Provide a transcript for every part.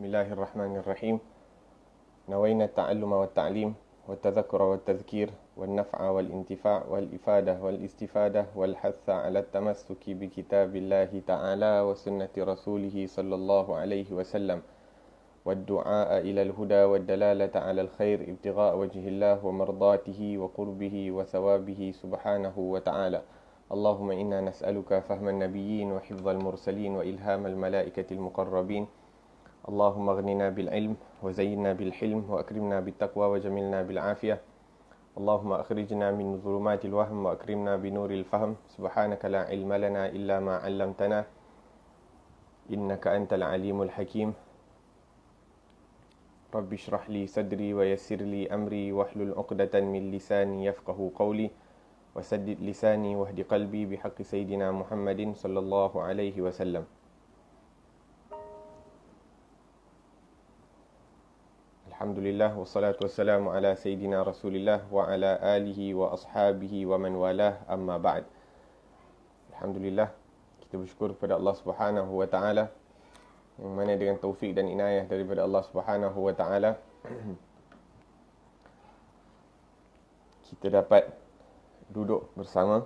بسم الله الرحمن الرحيم. نوينا التعلم والتعليم والتذكر والتذكير والنفع والانتفاع والإفادة والاستفادة والحث على التمسك بكتاب الله تعالى وسنة رسوله صلى الله عليه وسلم والدعاء إلى الهدى والدلالة على الخير ابتغاء وجه الله ومرضاته وقربه وثوابه سبحانه وتعالى. اللهم إنا نسألك فهم النبيين وحفظ المرسلين وإلهام الملائكة المقربين. اللهم اغننا بالعلم وزينا بالحلم وأكرمنا بالتقوى وجملنا بالعافية. اللهم أخرجنا من ظلمات الوهم وأكرمنا بنور الفهم. سبحانك لا علم لنا إلا ما علمتنا إنك أنت العليم الحكيم. رب اشرح لي صدري ويسر لي أمري واحلل عقدة من لساني يفقه قولي وسدد لساني واهد قلبي بحق سيدنا محمد صلى الله عليه وسلم. Alhamdulillah wassalatu wassalamu ala Sayyidina Rasulillah wa ala alihi wa ashabihi wa man walah, amma ba'd. Alhamdulillah, kita bersyukur kepada Allah Subhanahu wa taala yang mana dengan taufik dan inayah daripada Allah Subhanahu wa taala kita dapat duduk bersama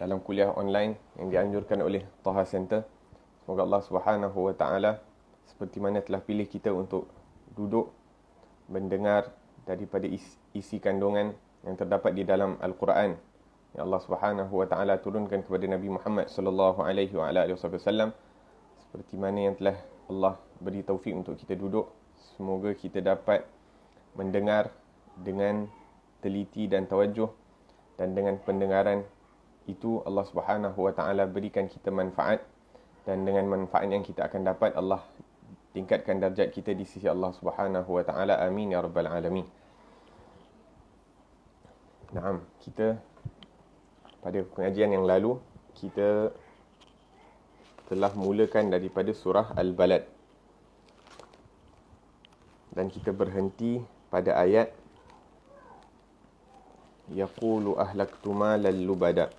dalam kuliah online yang dianjurkan oleh Taha Center. Semoga Allah Subhanahu wa taala seperti mana telah pilih kita untuk duduk mendengar daripada isi kandungan yang terdapat di dalam Al-Quran yang Allah Subhanahu wa taala turunkan kepada Nabi Muhammad sallallahu alaihi wasallam, seperti mana yang telah Allah beri taufik untuk kita duduk. Semoga kita dapat mendengar dengan teliti dan tawajuh, dan dengan pendengaran itu Allah Subhanahu wa taala berikan kita manfaat, dan dengan manfaat yang kita akan dapat Allah tingkatkan darjat kita di sisi Allah Subhanahu wa taala. Amin ya rabbal alamin. Naam, kita pada pengajian yang lalu kita telah mulakan daripada surah Al-Balad dan kita berhenti pada ayat yaqulu ahlaktu malal lubada.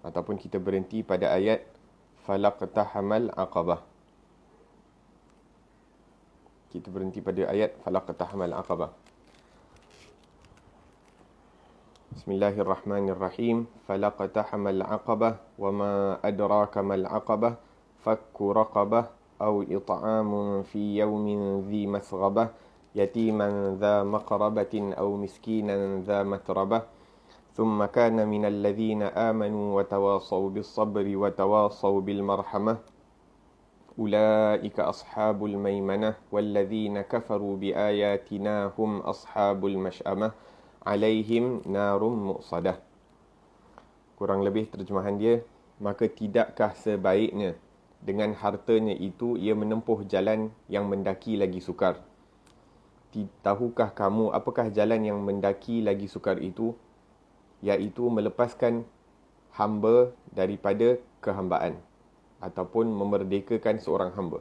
Ataupun kita berhenti pada ayat falaqtahamal aqabah. Kita berhenti pada ayat falaqtahamal aqabah. Bismillahirrahmanirrahim. Falaqtahamal aqabah wama adraka mal aqabah fakku raqabah aw it'amun fi yawmin dhi masghabah yatiman dha maqrabatin aw miskinan dha matrabah ثم كان من الذين آمنوا وتواصوا بالصبر وتواصوا بالمرحمة أولئك أصحاب الميمنة والذين كفروا بآياتنا هم أصحاب المشأمة عليهم نار مؤصدة. Kurang lebih terjemahan dia, maka tidakkah sebaiknya dengan hartanya itu ia menempuh jalan yang mendaki lagi sukar. Tahukah kamu apakah jalan yang mendaki lagi sukar itu? Iaitu melepaskan hamba daripada kehambaan ataupun memerdekakan seorang hamba,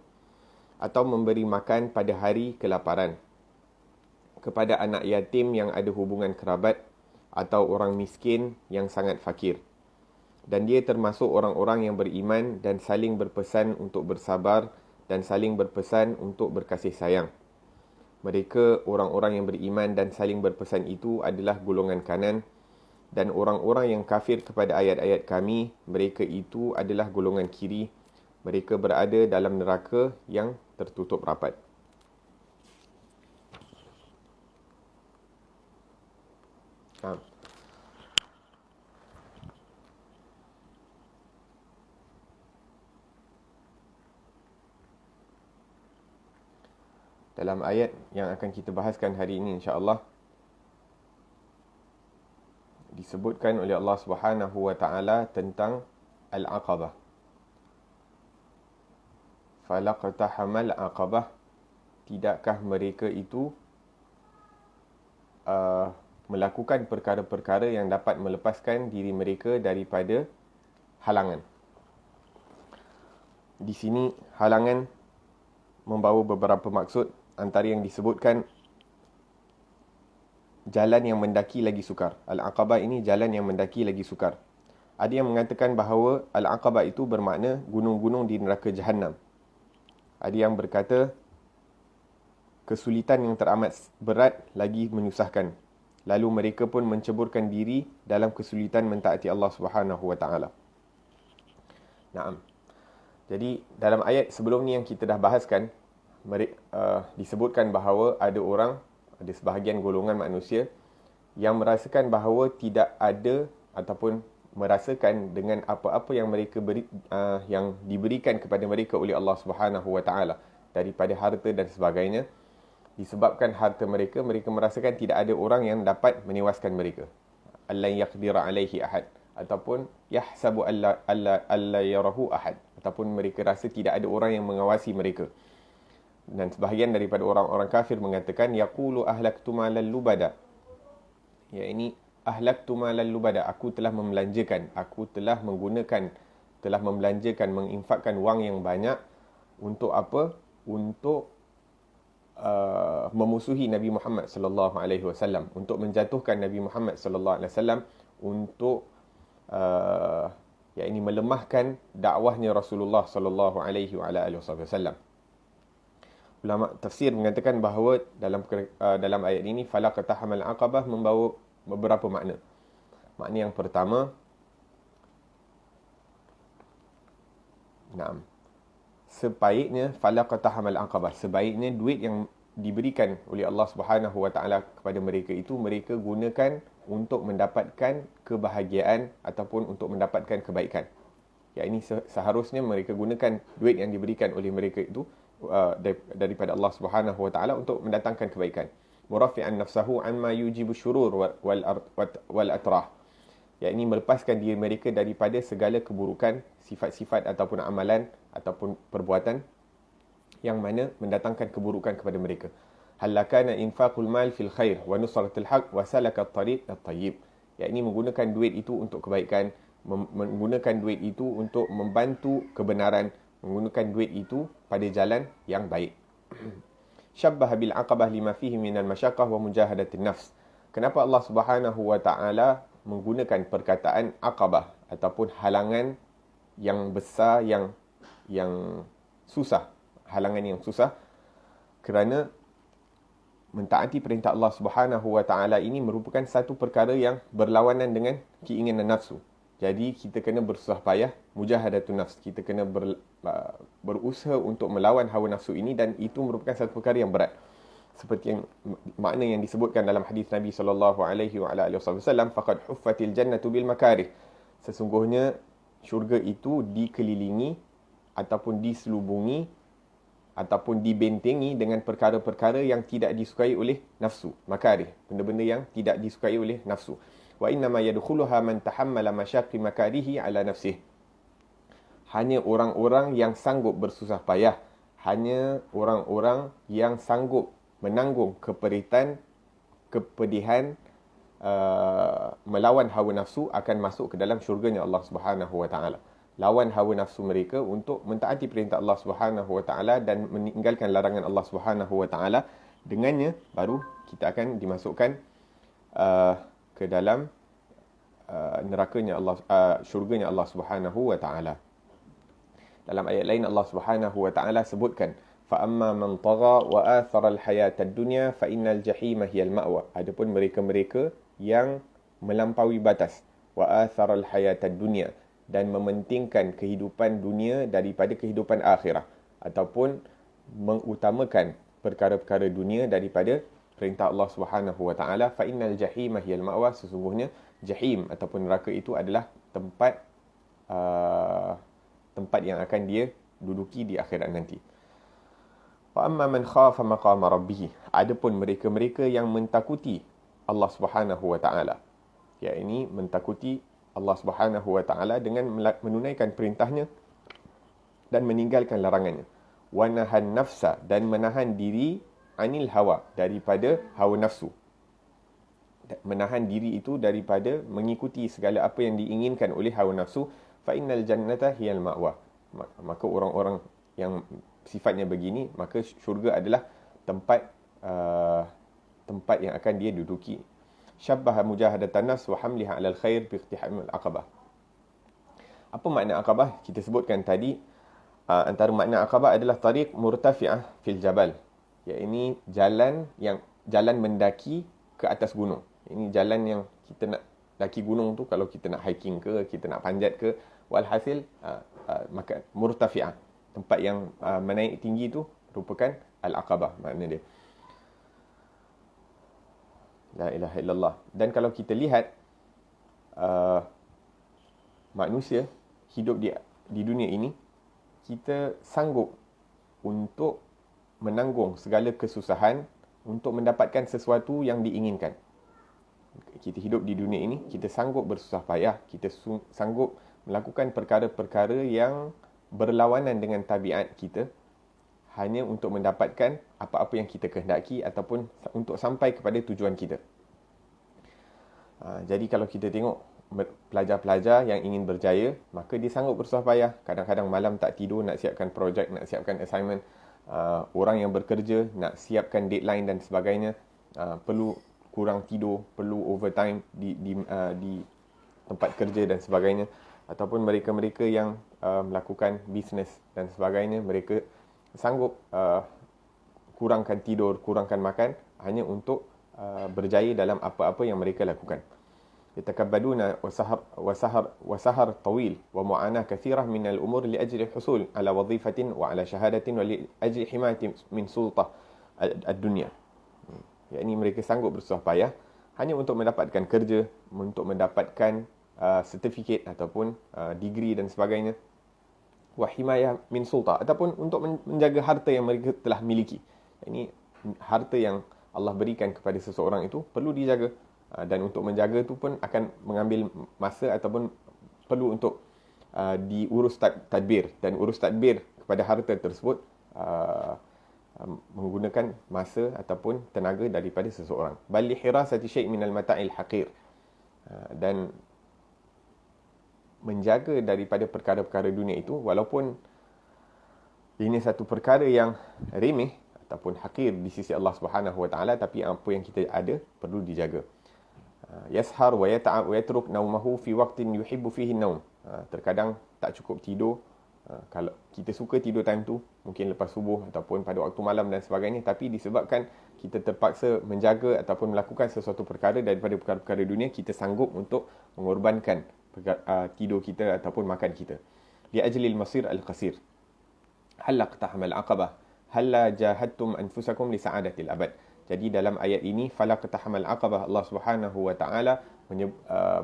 atau memberi makan pada hari kelaparan kepada anak yatim yang ada hubungan kerabat atau orang miskin yang sangat fakir. Dan dia termasuk orang-orang yang beriman dan saling berpesan untuk bersabar dan saling berpesan untuk berkasih sayang. Mereka orang-orang yang beriman dan saling berpesan itu adalah golongan kanan, dan orang-orang yang kafir kepada ayat-ayat kami, mereka itu adalah golongan kiri. Mereka berada dalam neraka yang tertutup rapat. Dalam ayat yang akan kita bahaskan hari ini, insya-Allah, disebutkan oleh Allah Subhanahu wa taala tentang Al-Aqabah. Falaqtahamal aqabah, tidakkah mereka itu melakukan perkara-perkara yang dapat melepaskan diri mereka daripada halangan. Di sini halangan membawa beberapa maksud. Antara yang disebutkan jalan yang mendaki lagi sukar. Al-Aqabah ini jalan yang mendaki lagi sukar. Ada yang mengatakan bahawa Al-Aqabah itu bermakna gunung-gunung di neraka Jahannam. Ada yang berkata kesulitan yang teramat berat lagi menyusahkan. Lalu mereka pun menceburkan diri dalam kesulitan mentaati Allah Subhanahu wa taala. Naam. Jadi dalam ayat sebelum ni yang kita dah bahaskan, disebutkan bahawa ada sebahagian golongan manusia yang merasakan bahawa tidak ada ataupun merasakan dengan apa-apa yang yang diberikan kepada mereka oleh Allah Subhanahu wa taala daripada harta dan sebagainya. Disebabkan harta mereka merasakan tidak ada orang yang dapat menewaskan mereka. Allan yaqdira alaihi ahad, ataupun yahsabu alla yarahu ahad, ataupun mereka rasa tidak ada orang yang mengawasi mereka. Dan sebahagian daripada orang-orang kafir mengatakan yaqulu ahlaktu malal lubada. Ya, ini ahlaktu malal lubada, aku telah membelanjakan, menginfakkan wang yang banyak untuk apa? Untuk memusuhi Nabi Muhammad sallallahu alaihi wasallam, untuk menjatuhkan Nabi Muhammad sallallahu alaihi wasallam, untuk melemahkan dakwahnya Rasulullah sallallahu alaihi wasallam. Ulama tafsir mengatakan bahawa dalam ayat ini falaqatahamal aqabah membawa beberapa makna. Makna yang pertama, sebaiknya falaqatahamal aqabah, sebaiknya duit yang diberikan oleh Allah Subhanahu wa taala kepada mereka itu mereka gunakan untuk mendapatkan kebahagiaan ataupun untuk mendapatkan kebaikan. Ya, ini seharusnya mereka gunakan duit yang diberikan oleh mereka itu daripada Allah Subhanahu wa taala untuk mendatangkan kebaikan. Murafi'an nafsahu amma yujibu syurur wal atrah. Ya, ini melepaskan diri mereka daripada segala keburukan, sifat-sifat ataupun amalan ataupun perbuatan yang mana mendatangkan keburukan kepada mereka. Halakana infaqul mal fil khair wa nusratul haq wa salaka at-tariq at-tayyib. Ya, ini menggunakan duit itu untuk kebaikan, menggunakan duit itu untuk membantu kebenaran, menggunakan duit itu pada jalan yang baik. Syabbaha bil aqabah lima fihi minal masyaqqah wa mujahadatin nafs. Kenapa Allah Subhanahu wa taala menggunakan perkataan aqabah ataupun halangan yang besar, yang susah, halangan yang susah? Kerana mentaati perintah Allah Subhanahu wa taala ini merupakan satu perkara yang berlawanan dengan keinginan nafsu. Jadi kita kena bersusah payah, mujahadatun nafs. Kita kena berusaha untuk melawan hawa nafsu ini, dan itu merupakan satu perkara yang berat. Seperti yang makna yang disebutkan dalam hadis Nabi sallallahu alaihi wasallam, faqad huffatil jannatu bil makarih. Sesungguhnya syurga itu dikelilingi ataupun diselubungi ataupun dibentengi dengan perkara-perkara yang tidak disukai oleh nafsu, makarih, benda-benda yang tidak disukai oleh nafsu. Wa innama yadkhuluha man tahammala masyaqqi makarihi ala nafsihi. Hanya orang-orang yang sanggup bersusah payah, hanya orang-orang yang sanggup menanggung kepedihan melawan hawa nafsu akan masuk ke dalam syurganya Allah Subhanahu wa taala. Lawan hawa nafsu mereka untuk mentaati perintah Allah Subhanahu wa taala dan meninggalkan larangan Allah Subhanahu wa taala. Dengannya baru kita akan dimasukkan ke dalam nerakanya Allah, syurganya Allah Subhanahu wa taala. Dalam ayat lain Allah Subhanahu wa taala sebutkan, fa amma man tagha wa athara al-hayata ad-dunya fa innal jahima hiyal ma'wa. Adapun mereka-mereka yang melampaui batas, wa athara al-hayata ad-dunya, dan mementingkan kehidupan dunia daripada kehidupan akhirat, ataupun mengutamakan perkara-perkara dunia daripada perintah Allah Subhanahu wa taala, fa innal jahima hiyal ma'wa. Sesungguhnya jahim ataupun neraka itu adalah tempat yang akan dia duduki di akhirat nanti. Wa amma man khafa maqama rabbih. Adapun mereka-mereka yang mentakuti Allah Subhanahu wa taala, yakni mentakuti Allah Subhanahu wa taala dengan menunaikan perintahnya dan meninggalkan larangannya. Wa nahan nafsa, dan menahan diri, anil hawa, daripada hawa nafsu. Menahan diri itu daripada mengikuti segala apa yang diinginkan oleh hawa nafsu. Fa innal jannata hiyal ma'wa. Maka orang-orang yang sifatnya begini, maka syurga adalah tempat yang akan dia duduki. syabbaha mujahadatan nafs wa hamliha 'alal khair bi iqtihamil aqabah. Apa makna aqabah? Kita sebutkan tadi, antara makna aqabah adalah tariq murtafi'ah fil jabal. Iaitu jalan mendaki ke atas gunung. Ini jalan yang kita nak daki gunung tu, kalau kita nak hiking ke, kita nak panjat ke, walhasil maka murtafi'ah, tempat yang menaik tinggi tu merupakan al-aqabah makna dia. La ilaha illallah. Dan kalau kita lihat manusia hidup di dunia ini, kita sanggup untuk menanggung segala kesusahan untuk mendapatkan sesuatu yang diinginkan. Kita hidup di dunia ini, kita sanggup bersusah payah, kita sanggup melakukan perkara-perkara yang berlawanan dengan tabiat kita hanya untuk mendapatkan apa-apa yang kita kehendaki ataupun untuk sampai kepada tujuan kita. Jadi kalau kita tengok pelajar-pelajar yang ingin berjaya, maka dia sanggup bersusah payah. Kadang-kadang malam tak tidur nak siapkan projek, nak siapkan assignment. Orang yang bekerja nak siapkan deadline dan sebagainya, perlu kurang tidur, perlu overtime di tempat kerja dan sebagainya. Ataupun mereka-mereka yang melakukan bisnes dan sebagainya, mereka sanggup kurangkan tidur, kurangkan makan hanya untuk berjaya dalam apa-apa yang mereka lakukan. Yatakabbaduna wasahar tawil wa mu'anah kathirah min al-umur li ajli husul ala wazifatin wa ala syahadatin wa li ajli himayati min sultah ad-dunya. Yakni mereka sanggup bersusah payah hanya untuk mendapatkan kerja, untuk mendapatkan sertifikat ataupun degree dan sebagainya. Wa himayah min sultah, ataupun untuk menjaga harta yang mereka telah miliki. Ini harta yang Allah berikan kepada seseorang itu perlu dijaga. Dan untuk menjaga itu pun akan mengambil masa ataupun perlu untuk diurus tadbir. Dan urus tadbir kepada harta tersebut menggunakan masa ataupun tenaga daripada seseorang. Bali hirasati syai' minal mata'il haqir. Dan menjaga daripada perkara-perkara dunia itu, walaupun ini satu perkara yang remeh ataupun hakir di sisi Allah Subhanahu wa taala, tapi apa yang kita ada perlu dijaga. Yashar wa yata'ab wa yatruk naumahu fi waqtin yuhibbu fihi an-naum. Terkadang tak cukup tidur. Kalau kita suka tidur time tu, mungkin lepas subuh ataupun pada waktu malam dan sebagainya, tapi disebabkan kita terpaksa menjaga ataupun melakukan sesuatu perkara daripada perkara-perkara dunia, kita sanggup untuk mengorbankan tidur kita ataupun makan kita. Li ajlil masir al-qasir. Hal laqtahamal aqabah, hal jahadtum anfusakum li sa'adatil abad. Jadi dalam ayat ini, falaqtahamal aqabah, Allah Subhanahu wa taala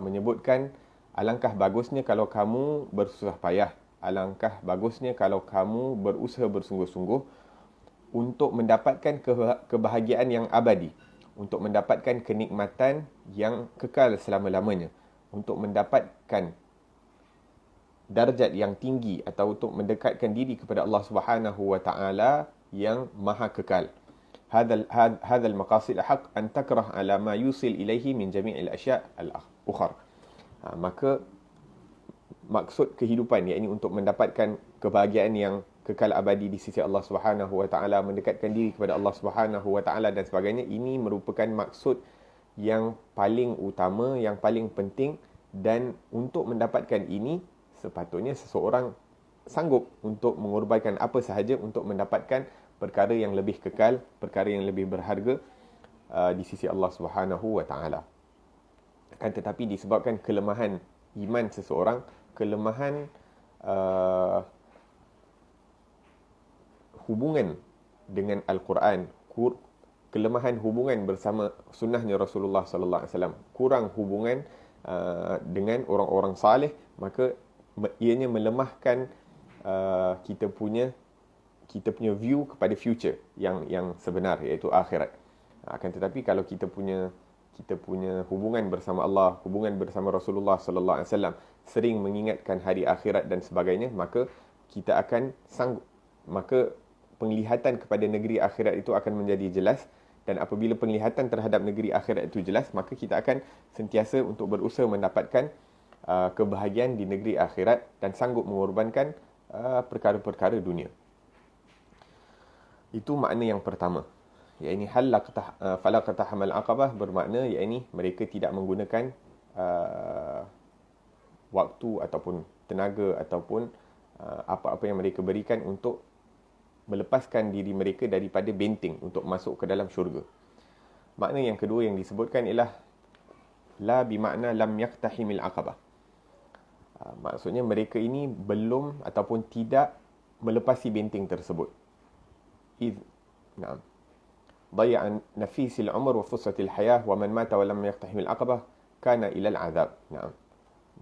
menyebutkan alangkah bagusnya kalau kamu bersusah payah, alangkah bagusnya kalau kamu berusaha bersungguh-sungguh untuk mendapatkan kebahagiaan yang abadi, untuk mendapatkan kenikmatan yang kekal selama-lamanya, untuk mendapatkan darjat yang tinggi atau untuk mendekatkan diri kepada Allah Subhanahu wa taala yang maha kekal. هذا المقاصد حق أن تكره على ما يوصل إليه من جميع الأشياء الأخرى. Maka maksud kehidupan, iaitu untuk mendapatkan kebahagiaan yang kekal abadi di sisi Allah Subhanahu wa taala, mendekatkan diri kepada Allah Subhanahu wa taala dan sebagainya, ini merupakan maksud yang paling utama, yang paling penting. Dan untuk mendapatkan ini, sepatutnya seseorang sanggup untuk mengorbankan apa sahaja untuk mendapatkan perkara yang lebih kekal, perkara yang lebih berharga di sisi Allah Subhanahu wa taala. Akan tetapi disebabkan kelemahan iman seseorang, kelemahan hubungan dengan Al-Quran, kelemahan hubungan bersama sunnahnya Rasulullah sallallahu alaihi wasallam, kurang hubungan dengan orang-orang saleh, maka ianya melemahkan kita punya view kepada future yang sebenar, iaitu akhirat. Akan tetapi kalau kita punya hubungan bersama Allah, hubungan bersama Rasulullah sallallahu alaihi wasallam, sering mengingatkan hari akhirat dan sebagainya, maka kita akan maka penglihatan kepada negeri akhirat itu akan menjadi jelas. Dan apabila penglihatan terhadap negeri akhirat itu jelas, maka kita akan sentiasa untuk berusaha mendapatkan kebahagiaan di negeri akhirat dan sanggup mengorbankan perkara-perkara dunia. Itu makna yang pertama. yakni fala qatahamal aqabah bermakna yakni mereka tidak menggunakan waktu ataupun tenaga ataupun apa-apa yang mereka berikan untuk melepaskan diri mereka daripada benteng untuk masuk ke dalam syurga. Makna yang kedua yang disebutkan ialah la bimakna lam yaqtahimil aqabah. Maksudnya mereka ini belum ataupun tidak melepasi benteng tersebut. Na'am. Daya'a nafisil umr wa fussatil hayah wa man mata wa lam yaqtahimil aqabah kana ila al-'adab. Na'am.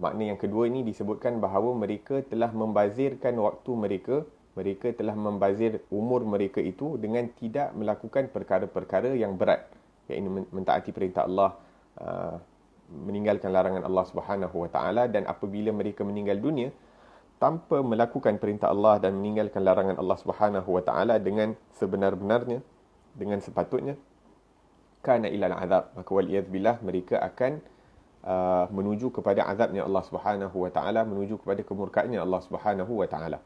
Makna yang kedua ini disebutkan bahawa mereka telah membazirkan waktu mereka telah membazir umur mereka itu dengan tidak melakukan perkara-perkara yang berat, iaitu mentaati perintah Allah, meninggalkan larangan Allah Subhanahu Wa Taala, dan apabila mereka meninggal dunia tanpa melakukan perintah Allah dan meninggalkan larangan Allah Subhanahu Wa Taala dengan sebenar-benarnya, dengan sepatutnya, kana ilal azab, maka wal iyad billah mereka akan menuju kepada azabnya Allah Subhanahu Wa Taala, menuju kepada kemurkaannya Allah Subhanahu Wa Taala.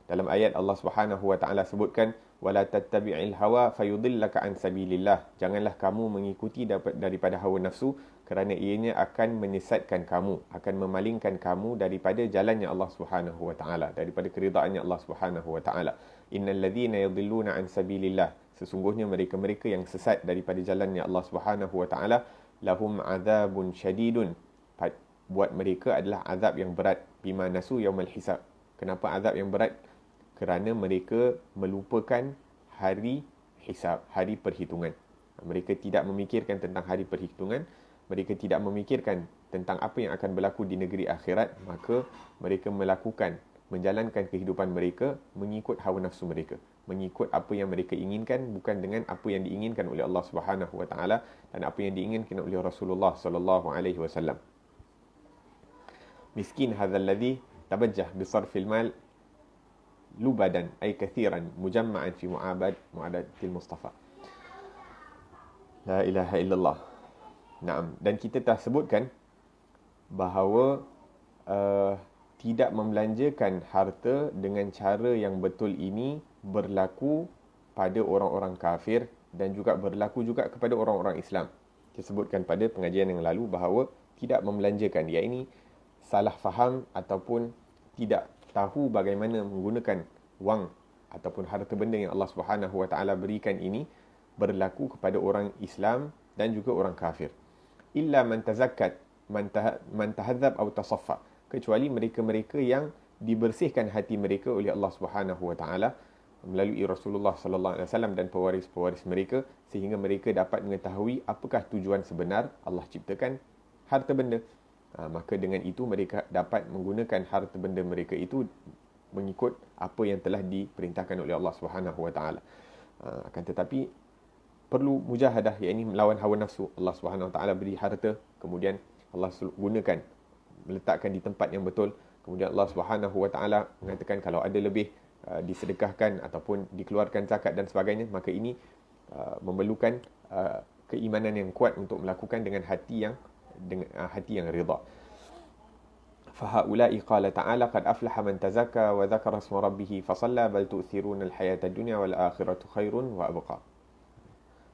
Dalam ayat Allah Subhanahu Wa Taala sebutkan wala tattabi'il hawa fayudillaka an sabilillah, janganlah kamu mengikuti daripada hawa nafsu kerana ianya akan menyesatkan kamu, akan memalingkan kamu daripada jalannya Allah Subhanahu Wa Taala, daripada keridhaannya Allah Subhanahu Wa Taala. Innal ladzina yudilluna an sabilillah, sesungguhnya mereka-mereka yang sesat daripada jalannya Allah Subhanahu Wa Taala, lahum azabun syadidun, buat mereka adalah azab yang berat, bima nasu yaumal hisab. Kenapa azab yang berat? Kerana mereka melupakan hari hisab, hari perhitungan. Mereka tidak memikirkan tentang hari perhitungan, mereka tidak memikirkan tentang apa yang akan berlaku di negeri akhirat, maka mereka menjalankan kehidupan mereka mengikut hawa nafsu mereka, mengikut apa yang mereka inginkan, bukan dengan apa yang diinginkan oleh Allah Subhanahu Wa Taala dan apa yang diinginkan oleh Rasulullah sallallahu alaihi wasallam. Miskin hadzal ladzi tabajjah bi sarfil mal lubadan ay kathiran mujamma'an fi mu'adatil Mustafa. La ilaha illallah. Naam, dan kita telah sebutkan bahawa tidak membelanjakan harta dengan cara yang betul ini berlaku pada orang-orang kafir dan juga berlaku juga kepada orang-orang Islam. Kita sebutkan pada pengajian yang lalu bahawa tidak membelanjakan, iaitu salah faham ataupun tidak tahu bagaimana menggunakan wang ataupun harta benda yang Allah Subhanahu Wa Taala berikan ini berlaku kepada orang Islam dan juga orang kafir. Illa man tazakkat, man tahadzab atau tasaffa, kecuali mereka-mereka yang dibersihkan hati mereka oleh Allah Subhanahu Wa Taala melalui Rasulullah sallallahu alaihi wasallam dan pewaris-pewaris mereka, sehingga mereka dapat mengetahui apakah tujuan sebenar Allah ciptakan harta benda. Maka dengan itu mereka dapat menggunakan harta benda mereka itu mengikut apa yang telah diperintahkan oleh Allah Subhanahu Wa Taala. Akan tetapi perlu mujahadah, iaitu melawan hawa nafsu. Allah Subhanahu Wa Taala beri harta, kemudian Allah gunakan, meletakkan di tempat yang betul. Kemudian Allah Subhanahu Wa Taala mengatakan kalau ada lebih disedekahkan ataupun dikeluarkan zakat dan sebagainya, maka ini memerlukan keimanan yang kuat untuk melakukan dengan hati yang ridha. فهؤلاء قال تعالى قد أفلح من تزكى وذكر اسم ربه فصلى بل تؤثرون الحياة الدنيا والآخرة خير وأبقى.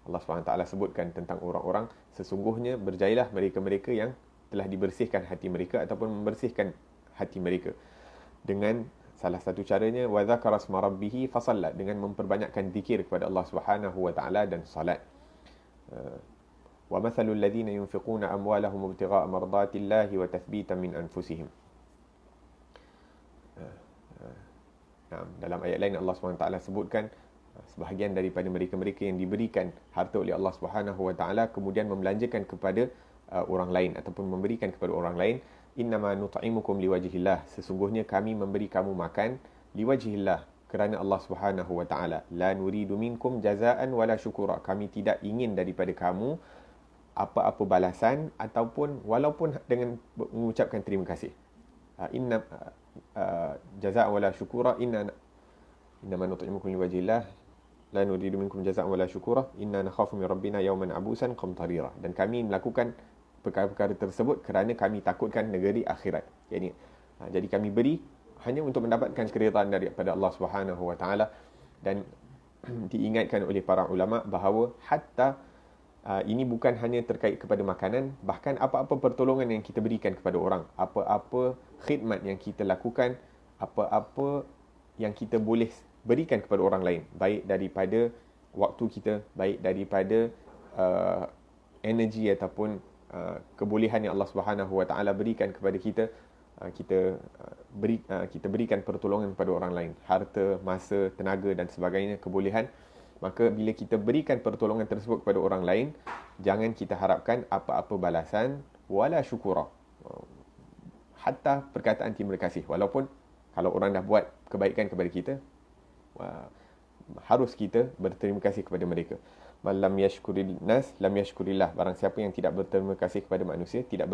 Allah SWT sebutkan tentang orang-orang, sesungguhnya berjayalah mereka-mereka yang telah dibersihkan hati mereka ataupun membersihkan hati mereka dengan salah satu caranya wa dzakara asma rabbih fasalla, dengan memperbanyakkan zikir kepada Allah Subhanahu Wa Taala dan salat. وَمَثَلُ الَّذِينَ يُنْفِقُونَ أَمْوَالَهُمْ ابْتِغَاءَ مَرْضَاتِ اللَّهِ وَتَثْبِيتًا مِنْ أَنْفُسِهِمْ. Dalam ayat lain Allah SWT sebutkan sebahagian daripada mereka-mereka yang diberikan harta oleh Allah Subhanahu Wa Taala kemudian membelanjakan kepada orang lain ataupun memberikan kepada orang lain. Innama nut'imukum liwajhillah, sesungguhnya kami memberi kamu makan liwajhillah, kerana Allah Subhanahu Wa Taala. La nuridu minkum jazaan wala syukura, kami tidak ingin daripada kamu apa-apa balasan ataupun walaupun dengan mengucapkan terima kasih. Inna jazaan wala syukura, innama nut'imukum liwajhillah la nuridu minkum jazaan wala syukura inna nakhafu min rabbina yawman abusan qamtarira, dan kami melakukan perkara-perkara tersebut kerana kami takutkan negeri akhirat. Jadi kami beri hanya untuk mendapatkan keridhaan daripada Allah Subhanahu Wa Taala, dan diingatkan oleh para ulama bahawa hatta ini bukan hanya terkait kepada makanan, bahkan apa-apa pertolongan yang kita berikan kepada orang, apa-apa khidmat yang kita lakukan, apa-apa yang kita boleh berikan kepada orang lain, baik daripada waktu kita, baik daripada energi ataupun kebolehan yang Allah Subhanahu Wa Taala berikan kepada kita, kita berikan pertolongan kepada orang lain, harta, masa, tenaga dan sebagainya, kebolehan. Maka bila kita berikan pertolongan tersebut kepada orang lain, jangan kita harapkan apa-apa balasan, wala syukura, hatta perkataan terima kasih. Walaupun kalau orang dah buat kebaikan kepada kita, harus kita berterima kasih kepada mereka. Man lam yashkuril nas lam yashkurillah. Barang siapa yang tidak berterima kasih kepada manusia, tidak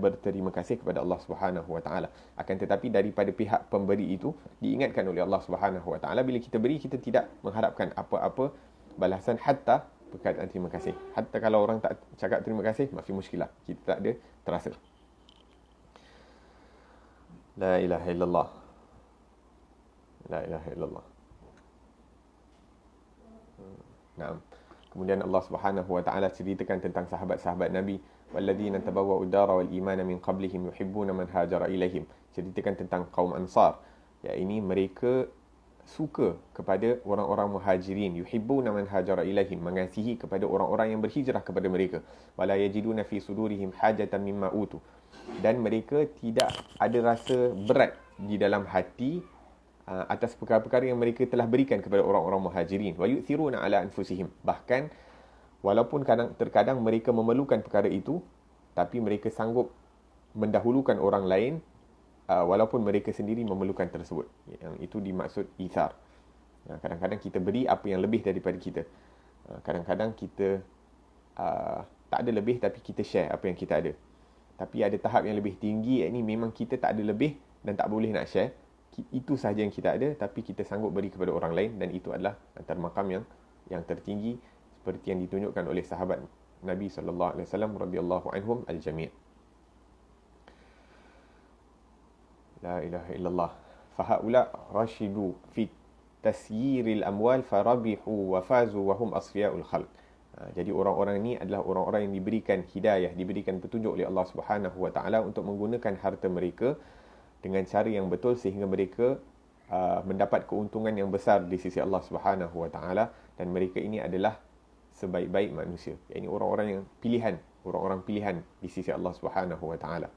berterima kasih kepada Allah Subhanahu Wa Taala. Akan tetapi daripada pihak pemberi itu diingatkan oleh Allah Subhanahu Wa Taala, bila kita beri, kita tidak mengharapkan apa-apa balasan, hatta perkataan terima kasih. Hatta kalau orang tak cakap terima kasih, mafi muskilah, kita tak ada terasa. La ilaha illallah. La ilaha illallah. Naam. Kemudian Allah Subhanahu Wa Taala ceritakan tentang sahabat-sahabat Nabi, walladzina tabawwa'ud dara wal imana min qablihim yuhibbuna man hajara ilaihim. Ceritakan tentang kaum Ansar. Ya, ini mereka suka kepada orang-orang muhajirin, yuhibbuna man hajara ilaihim, mengasihi kepada orang-orang yang berhijrah kepada mereka. Wala yajiduna fi sudurihim hajatan mimma utu. Dan mereka tidak ada rasa berat di dalam hati atas perkara-perkara yang mereka telah berikan kepada orang-orang muhajirin. Wa yu'thiruna ala anfusihim. Bahkan walaupun terkadang mereka memerlukan perkara itu, tapi mereka sanggup mendahulukan orang lain walaupun mereka sendiri memerlukan tersebut. Yang itu dimaksud ithar. Kadang-kadang kita beri apa yang lebih daripada kita. Kadang-kadang kita tak ada lebih, tapi kita share apa yang kita ada. Tapi ada tahap yang lebih tinggi, yakni memang kita tak ada lebih dan tak boleh nak share. Itu sahaja yang kita ada, tapi kita sanggup beri kepada orang lain, dan itu adalah antara makam yang tertinggi, seperti yang ditunjukkan oleh sahabat Nabi sallallahu alaihi wasallam radhiyallahu anhum al-jami'. La ilaha illallah. Fahaula rashidu fi tasyiril amwal farabihu wa fazu wa hum asfiyaul khalq. Jadi orang-orang ini adalah orang-orang yang diberikan hidayah, diberikan petunjuk oleh Allah Subhanahu Wa Taala untuk menggunakan harta mereka dengan cara yang betul, sehingga mereka mendapat keuntungan yang besar di sisi Allah Subhanahu Wa Taala, dan mereka ini adalah sebaik-baik manusia. Ini orang-orang yang pilihan, orang-orang pilihan di sisi Allah Subhanahu Wa Taala.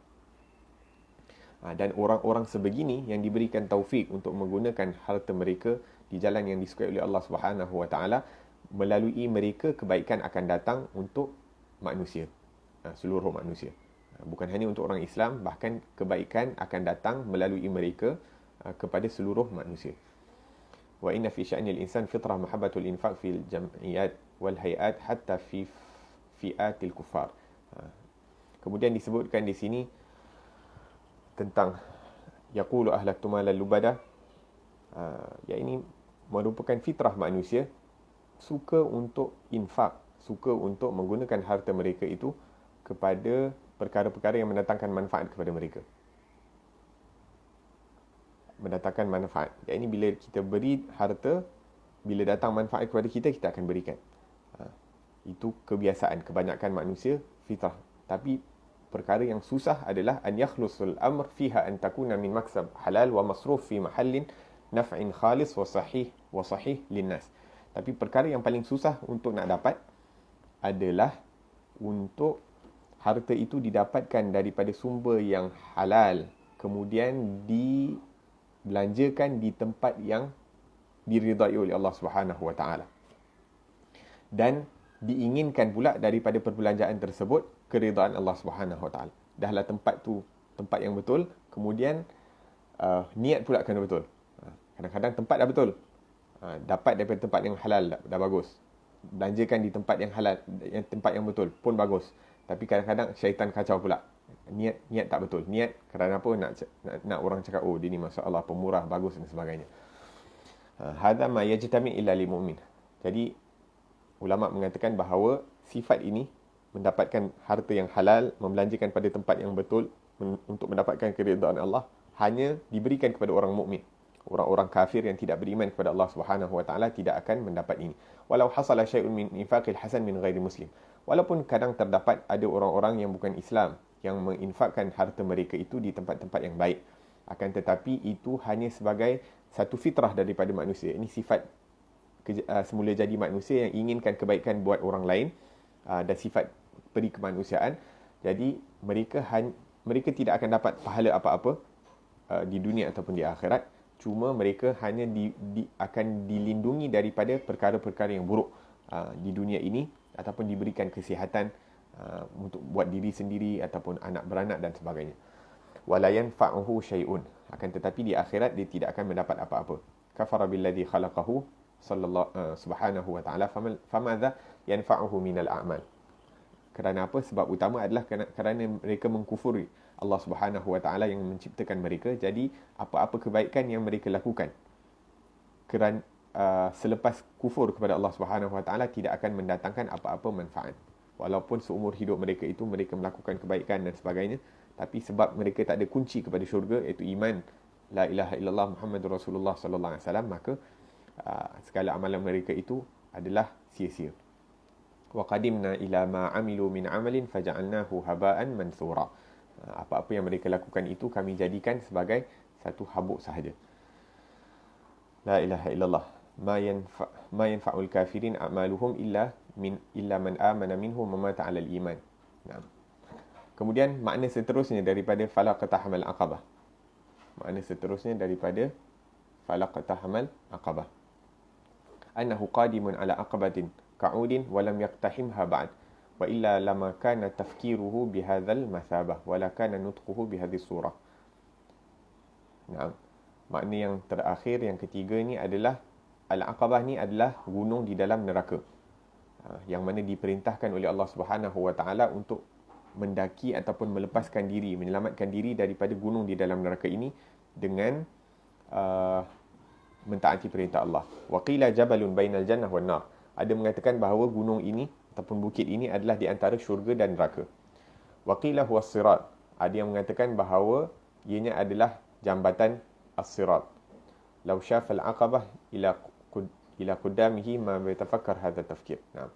Dan orang-orang sebegini yang diberikan taufik untuk menggunakan harta mereka di jalan yang disukai oleh Allah Subhanahu Wa Taala, melalui mereka kebaikan akan datang untuk manusia, seluruh manusia. Bukan hanya untuk orang Islam, bahkan kebaikan akan datang melalui mereka kepada seluruh manusia. Wa inna fi sya'nil insan fitrah mahabbatul infaq fil jam'iyat wal hay'at hatta fi fi'atil kuffar. Kemudian disebutkan di sini tentang yaqulu ahlaktu malal lubada, ini merupakan fitrah manusia, suka untuk infak, suka untuk menggunakan harta mereka itu kepada perkara-perkara yang mendatangkan manfaat kepada mereka. Mendatangkan manfaat. Yang ini bila kita beri harta, bila datang manfaat kepada kita, kita akan berikan. Itu kebiasaan kebanyakan manusia, fitrah. Tapi perkara yang susah adalah an yakhlusul amr fiha an takuna min maksab halal wa masruf fi mahallin naf'in khalis wa sahih linnas. Tapi perkara yang paling susah untuk nak dapat adalah untuk harta itu didapatkan daripada sumber yang halal, kemudian dibelanjakan di tempat yang diridai oleh Allah Subhanahu Wa Taala, dan diinginkan pula daripada perbelanjaan tersebut keridaan Allah Subhanahu Wa Taala. Dahlah tempat tu tempat yang betul, kemudian niat pula kena betul. Kadang-kadang tempat dah betul, dapat daripada tempat yang halal dah bagus, belanjakan di tempat yang halal, tempat yang betul pun bagus. Tapi kadang-kadang syaitan kacau pula. Niat tak betul. Niat kerana apa? Nak orang cakap, oh dia ni masya-Allah pemurah, bagus dan sebagainya. Hadza ma yajtami illa lil mu'min. Jadi ulama mengatakan bahawa sifat ini, mendapatkan harta yang halal, membelanjakan pada tempat yang betul untuk mendapatkan keridaan Allah, hanya diberikan kepada orang mukmin. Orang-orang kafir yang tidak beriman kepada Allah Subhanahu wa taala tidak akan mendapat ini. Walau hasala syai'un min infaqil hasan min ghairi muslim. Walaupun kadang terdapat ada orang-orang yang bukan Islam yang menginfakkan harta mereka itu di tempat-tempat yang baik. Akan tetapi itu hanya sebagai satu fitrah daripada manusia. Ini sifat semula jadi manusia yang inginkan kebaikan buat orang lain, dan sifat peri kemanusiaan. Jadi mereka tidak akan dapat pahala apa-apa di dunia ataupun di akhirat. Cuma mereka hanya akan dilindungi daripada perkara-perkara yang buruk di dunia ini, ataupun diberikan kesihatan untuk buat diri sendiri ataupun anak beranak dan sebagainya. Wala yanfa'uhu syai'un. Akan tetapi di akhirat dia tidak akan mendapat apa-apa. Kafara billadzi khalaqahu subhanahu wa ta'ala famadza yanfa'uhu minal a'mal. Kerana apa? Sebab utama adalah kerana mereka mengkufuri Allah Subhanahu wa taala yang menciptakan mereka. Jadi apa-apa kebaikan yang mereka lakukan kerana selepas kufur kepada Allah Subhanahu wa taala tidak akan mendatangkan apa-apa manfaat. Walaupun seumur hidup mereka itu mereka melakukan kebaikan dan sebagainya, tapi sebab mereka tak ada kunci kepada syurga, iaitu iman la ilaha illallah Muhammadur Rasulullah sallallahu alaihi wasallam, maka segala amalan mereka itu adalah sia-sia. Wa qadimna ila ma amilu min amalin faja'alnahu haba'an mansura. Apa-apa yang mereka lakukan itu kami jadikan sebagai satu habuk sahaja. La ilaha illallah ma yanfa'ul kafirin a'maluhum illa man amana minhum wa mata 'alal iman. Nah. Kemudian makna seterusnya daripada falaqatahamal aqabah. Makna seterusnya daripada falaqatahamal aqabah. Annahu qadimun 'ala aqabatin ka'udin wa lam yaqtahimha ba'd. Wa illa lama kana tafkiruhu bihadzal mathabah wa la kana nutquhu bihadhihi surah. Nah, makna yang terakhir, yang ketiga ni adalah Al-Aqabah ni adalah gunung di dalam neraka. Yang mana diperintahkan oleh Allah Subhanahu wa taala untuk mendaki ataupun melepaskan diri, menyelamatkan diri daripada gunung di dalam neraka ini dengan mentaati perintah Allah. Wa qila jabalun bainal jannah wan nar. Ada mengatakan bahawa gunung ini ataupun bukit ini adalah di antara syurga dan neraka. Wa qila huwa as-sirat. Ada yang mengatakan bahawa ianya adalah jambatan as-sirat. Law syafa al-aqabah ila qudamihi ma yatafakkar hadha tafkir. Nah.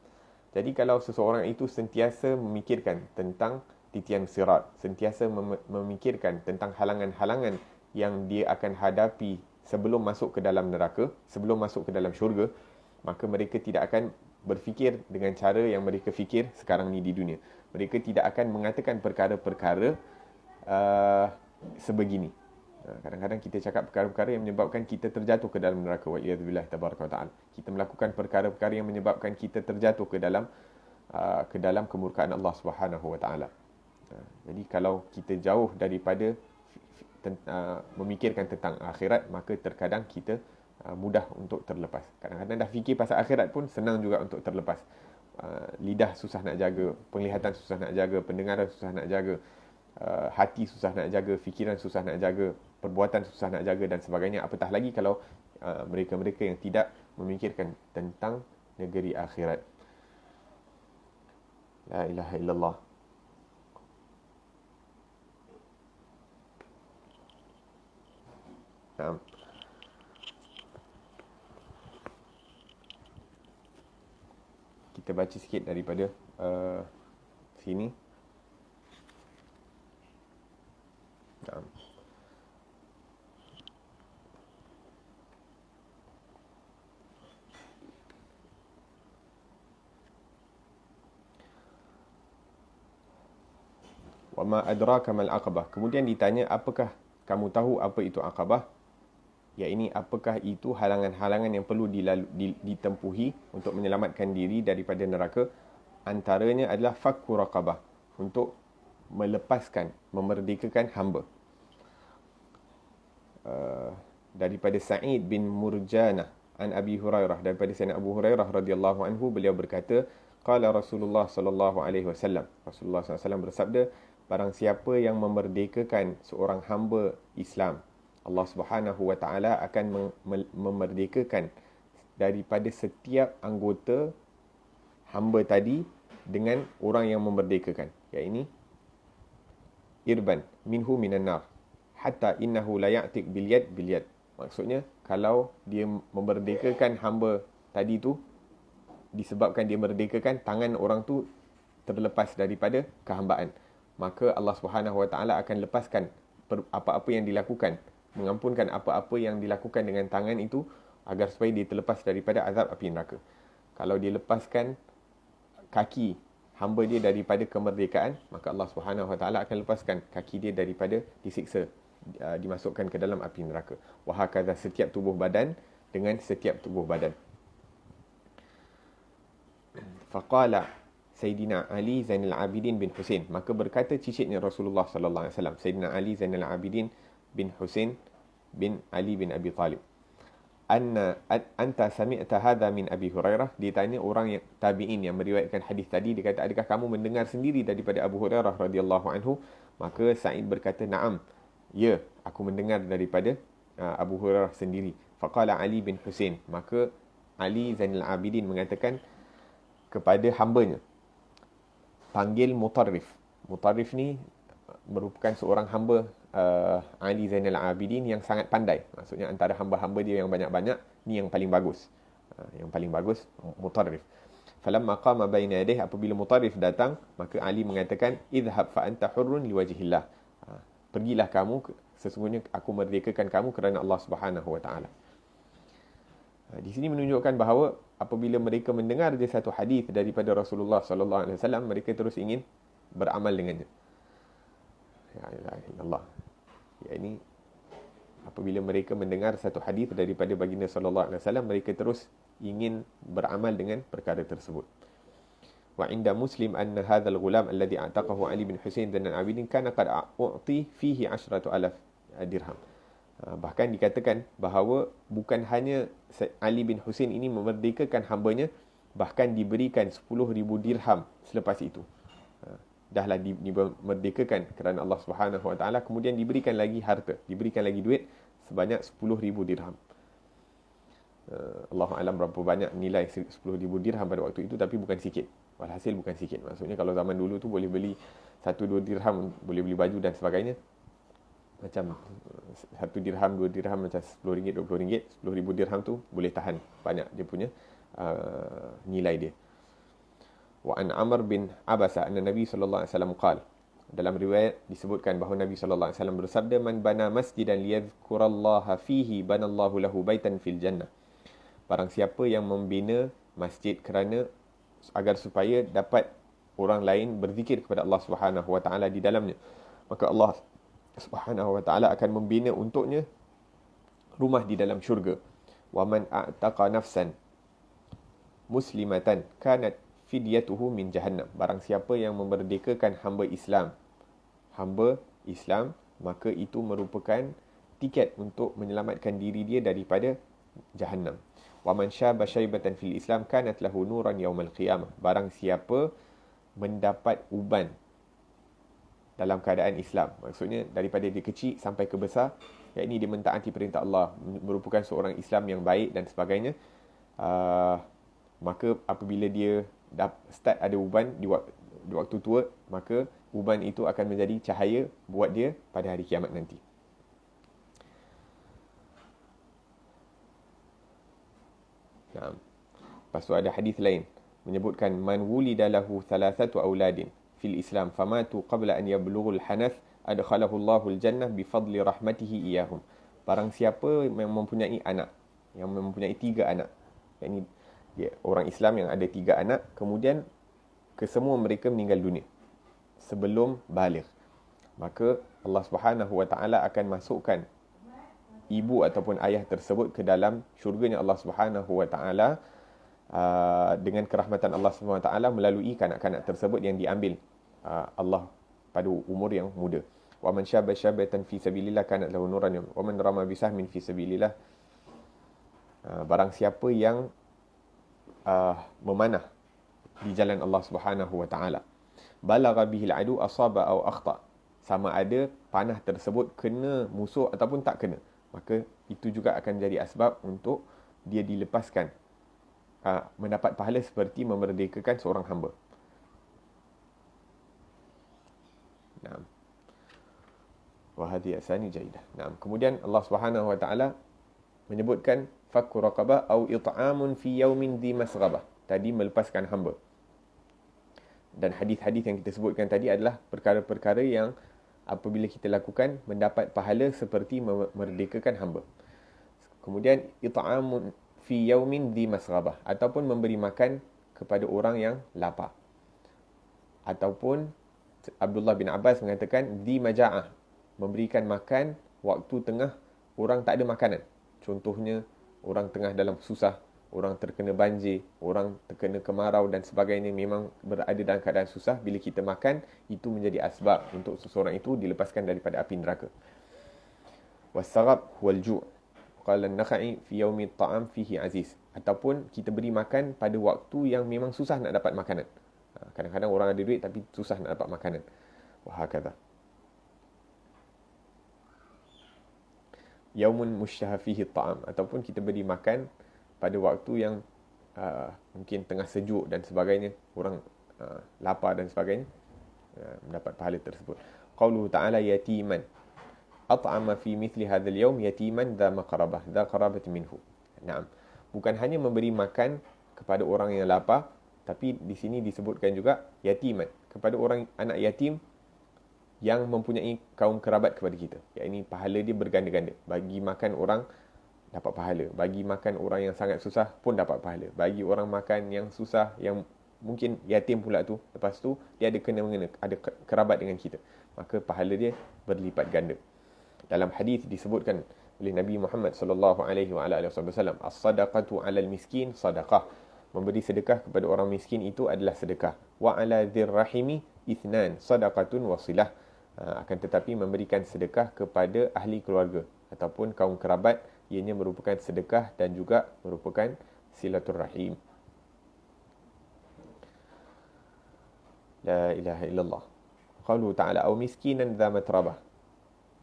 Jadi kalau seseorang itu sentiasa memikirkan tentang titian sirat, sentiasa memikirkan tentang halangan-halangan yang dia akan hadapi sebelum masuk ke dalam neraka, sebelum masuk ke dalam syurga, maka mereka tidak akan berfikir dengan cara yang mereka fikir sekarang ni di dunia. Mereka tidak akan mengatakan perkara-perkara sebegini. Kadang-kadang kita cakap perkara-perkara yang menyebabkan kita terjatuh ke dalam neraka. Wa'iyadzubillah tabaraka wa ta'ala. Kita melakukan perkara-perkara yang menyebabkan kita terjatuh ke dalam kemurkaan Allah Subhanahu wa ta'ala. Jadi kalau kita jauh daripada memikirkan tentang akhirat, maka terkadang kita mudah untuk terlepas. Kadang-kadang dah fikir pasal akhirat pun senang juga untuk terlepas. Lidah susah nak jaga, penglihatan susah nak jaga, pendengaran susah nak jaga, hati susah nak jaga, fikiran susah nak jaga, perbuatan susah nak jaga dan sebagainya. Apatah lagi kalau mereka-mereka yang tidak memikirkan tentang negeri akhirat. La ilaha illallah. Nah. Kita baca sikit daripada sini. Nah. Wa ma adraka mal aqabah. Kemudian ditanya, apakah kamu tahu apa itu aqabah? Iaitu apakah itu halangan-halangan yang perlu ditempuhi untuk menyelamatkan diri daripada neraka? Antaranya adalah fakku raqabah, untuk melepaskan, memerdekakan hamba. Daripada Sa'id bin Murjanah an Abi Hurairah, daripada Sayyidina Abu Hurairah radhiyallahu anhu, beliau berkata, qala Rasulullah sallallahu alaihi wasallam, Rasulullah sallallahu alaihi wasallam bersabda, barang siapa yang memerdekakan seorang hamba Islam, Allah Subhanahu wa taala akan memerdekakan daripada setiap anggota hamba tadi dengan orang yang memerdekakan, iaitu irban minhu minan nar hatta innahu la ya'tik bil yad Maksudnya kalau dia memerdekakan hamba tadi tu, disebabkan dia merdekakan, tangan orang tu terlepas daripada kehambaan, maka Allah Subhanahu Wa Taala akan lepaskan apa-apa yang dilakukan, mengampunkan apa-apa yang dilakukan dengan tangan itu, agar supaya dia terlepas daripada azab api neraka. Kalau dia lepaskan kaki hamba dia daripada kemerdekaan, maka Allah Subhanahu Wa Taala akan lepaskan kaki dia daripada disiksa, dimasukkan ke dalam api neraka. Wa hakadha, setiap tubuh badan dengan setiap tubuh badan. Faqala Sayyidina Ali Zainal Abidin bin Husain, maka berkata cicitnya Rasulullah sallallahu alaihi wasallam, Sayyidina Ali Zainal Abidin bin Husain bin Ali bin Abi Talib, anta sami'ta hadha min Abi Hurairah. Dia tanya orang yang tabi'in yang meriwayatkan hadis tadi, dia kata, adakah kamu mendengar sendiri daripada Abu Hurairah radhiyallahu anhu? Maka Sa'id berkata, na'am, ya, aku mendengar daripada Abu Hurairah sendiri. Faqala Ali bin Husain, maka Ali Zainal Abidin mengatakan kepada hambanya, panggil Mutarrif. Mutarrif ni merupakan seorang hamba Ali Zainal Abidin yang sangat pandai. Maksudnya antara hamba-hamba dia yang banyak-banyak, ni yang paling bagus. Yang paling bagus, Mutarrif. Falamma qama baina yadayhi, apabila Mutarrif datang, maka Ali mengatakan, idhhab fa anta hurrun liwajhillah. Pergilah kamu, sesungguhnya aku merdekakan kamu kerana Allah Subhanahu Wa Taala. Di sini menunjukkan bahawa apabila mereka mendengar dia satu hadis daripada Rasulullah sallallahu alaihi wasallam, mereka terus ingin beramal dengannya. Ya Allah. Ya, ini apabila mereka mendengar satu hadis daripada baginda sallallahu alaihi wasallam, mereka terus ingin beramal dengan perkara tersebut. Wa inda Muslim anna hadzal ghulam alladhi a'taqahu Ali bin Husain dan Abidin kana qad u'ti fihi 10,000 dirham. Bahkan dikatakan bahawa bukan hanya Ali bin Husain ini memerdekakan hambanya, bahkan diberikan 10,000 dirham selepas itu. Dahlah dimerdekakan kerana Allah Subhanahu Wa Taala, kemudian diberikan lagi harta, diberikan lagi duit sebanyak 10,000 dirham. Allahu alam berapa banyak nilai 10,000 dirham pada waktu itu, tapi bukan sikit. Walhasil bukan sikit. Maksudnya kalau zaman dulu tu boleh beli 1-2 dirham, boleh beli baju dan sebagainya. Macam 1 dirham, 2 dirham macam RM10, RM20. 10,000 dirham tu boleh tahan banyak dia punya nilai dia. Wa an Amr bin Abasa anna Nabi sallallahu alaihi wasallam qala, dalam riwayat disebutkan bahawa Nabi sallallahu alaihi wasallam bersabda, man bana masjidan liyadhkurallaha fihi banallahu lahu baitan fil jannah. Barang siapa yang membina masjid kerana agar supaya dapat orang lain berzikir kepada Allah Subhanahu Wa Taala di dalamnya, maka Allah Subhanahu Wa Taala akan membina untuknya rumah di dalam syurga. Wa man a'taqa nafsan muslimatan kanat fidyatuhu min jahannam. Barang siapa yang memerdekakan hamba Islam, maka itu merupakan tiket untuk menyelamatkan diri dia daripada jahannam. Wa man syaba syaibatan fil Islam kanat lahu nuran yaumal qiyamah. Barang siapa mendapat uban dalam keadaan Islam, maksudnya daripada dia kecil sampai ke besar, yakni dia mentaati perintah Allah, merupakan seorang Islam yang baik dan sebagainya, maka apabila dia dah start ada uban di waktu tua, maka uban itu akan menjadi cahaya buat dia pada hari kiamat nanti. Nah, lepas tu ada hadis lain menyebutkan, man wulida lahu thalathatu auladin fil Islam famatu qabla an yablughul hanath adkhalahu Allahul jannah bifadli rahmatihi iyahum. Barang siapa yang mempunyai anak, yang mempunyai 3 anak, yakni dia orang Islam yang ada 3 anak, kemudian kesemua mereka meninggal dunia sebelum baligh, maka Allah Subhanahu Wa Taala akan masukkan ibu ataupun ayah tersebut ke dalam syurganya Allah Subhanahu Wa Taala dengan kerahmatan Allah Subhanahu Wa Taala melalui kanak-kanak tersebut yang diambil Allah pada umur yang muda. Wa man syaba syabatan fi sabilillah kanat lahu nuran wa man rama bisahmin fi sabilillah. Barang siapa yang memanah di jalan Allah Subhanahu Wa Taala, balagha bihil adu asaba aw akhta, sama ada panah tersebut kena musuh ataupun tak kena, maka itu juga akan jadi asbab untuk dia dilepaskan, mendapat pahala seperti memerdekakan seorang hamba. Naam. Wa hadhihi asani jaidah. Naam. Kemudian Allah Subhanahu Wa Taala menyebutkan fakku raqabah atau it'amun fi yaumin dhi masghabah. Tadi melepaskan hamba. Dan hadis-hadis yang kita sebutkan tadi adalah perkara-perkara yang apabila kita lakukan mendapat pahala seperti memerdekakan hamba. Kemudian it'amun fi yaumin dhi masghabah, ataupun memberi makan kepada orang yang lapar. Ataupun Abdullah bin Abbas mengatakan dhi maja'ah, memberikan makan waktu tengah orang tak ada makanan. Contohnya orang tengah dalam susah, orang terkena banjir, orang terkena kemarau dan sebagainya, memang berada dalam keadaan susah. Bila kita makan, itu menjadi asbab untuk seseorang itu dilepaskan daripada api neraka. Wasarab wal ju', qala an-Nakhai fi yaumi at-ta'am fihi aziz. Ataupun kita beri makan pada waktu yang memang susah nak dapat makanan. Kadang-kadang orang ada duit tapi susah nak dapat makanan. Wahakadha. Yaumun mushtaha fihi at-ta'am, ataupun kita beri makan pada waktu yang mungkin tengah sejuk dan sebagainya, orang lapar dan sebagainya, mendapat pahala tersebut. Qauluhu ta'ala yatiman at'ama fi mithli hadzal yaum yatiman dha maqrabah dha qarabati minhu. Naam. Bukan hanya memberi makan kepada orang yang lapar, tapi di sini disebutkan juga yatiman, kepada orang anak yatim yang mempunyai kaum kerabat kepada kita. Yakni pahala dia berganda-ganda. Bagi makan orang dapat pahala, bagi makan orang yang sangat susah pun dapat pahala, bagi orang makan yang susah, yang mungkin yatim pula tu, lepas tu dia ada kena-mengena, ada kerabat dengan kita, maka pahala dia berlipat ganda. Dalam hadis disebutkan oleh Nabi Muhammad sallallahu alaihi wasallam, as-sadaqatu 'alal miskin sadaqah, memberi sedekah kepada orang miskin itu adalah sedekah. Wa 'ala dzir rahimi ithnan sadaqatun wasilah. Akan tetapi memberikan sedekah kepada ahli keluarga ataupun kaum kerabat, ianya merupakan sedekah dan juga merupakan silaturrahim. La ilaha illallah. Qalu ta'ala aw miskinan dha matrabah,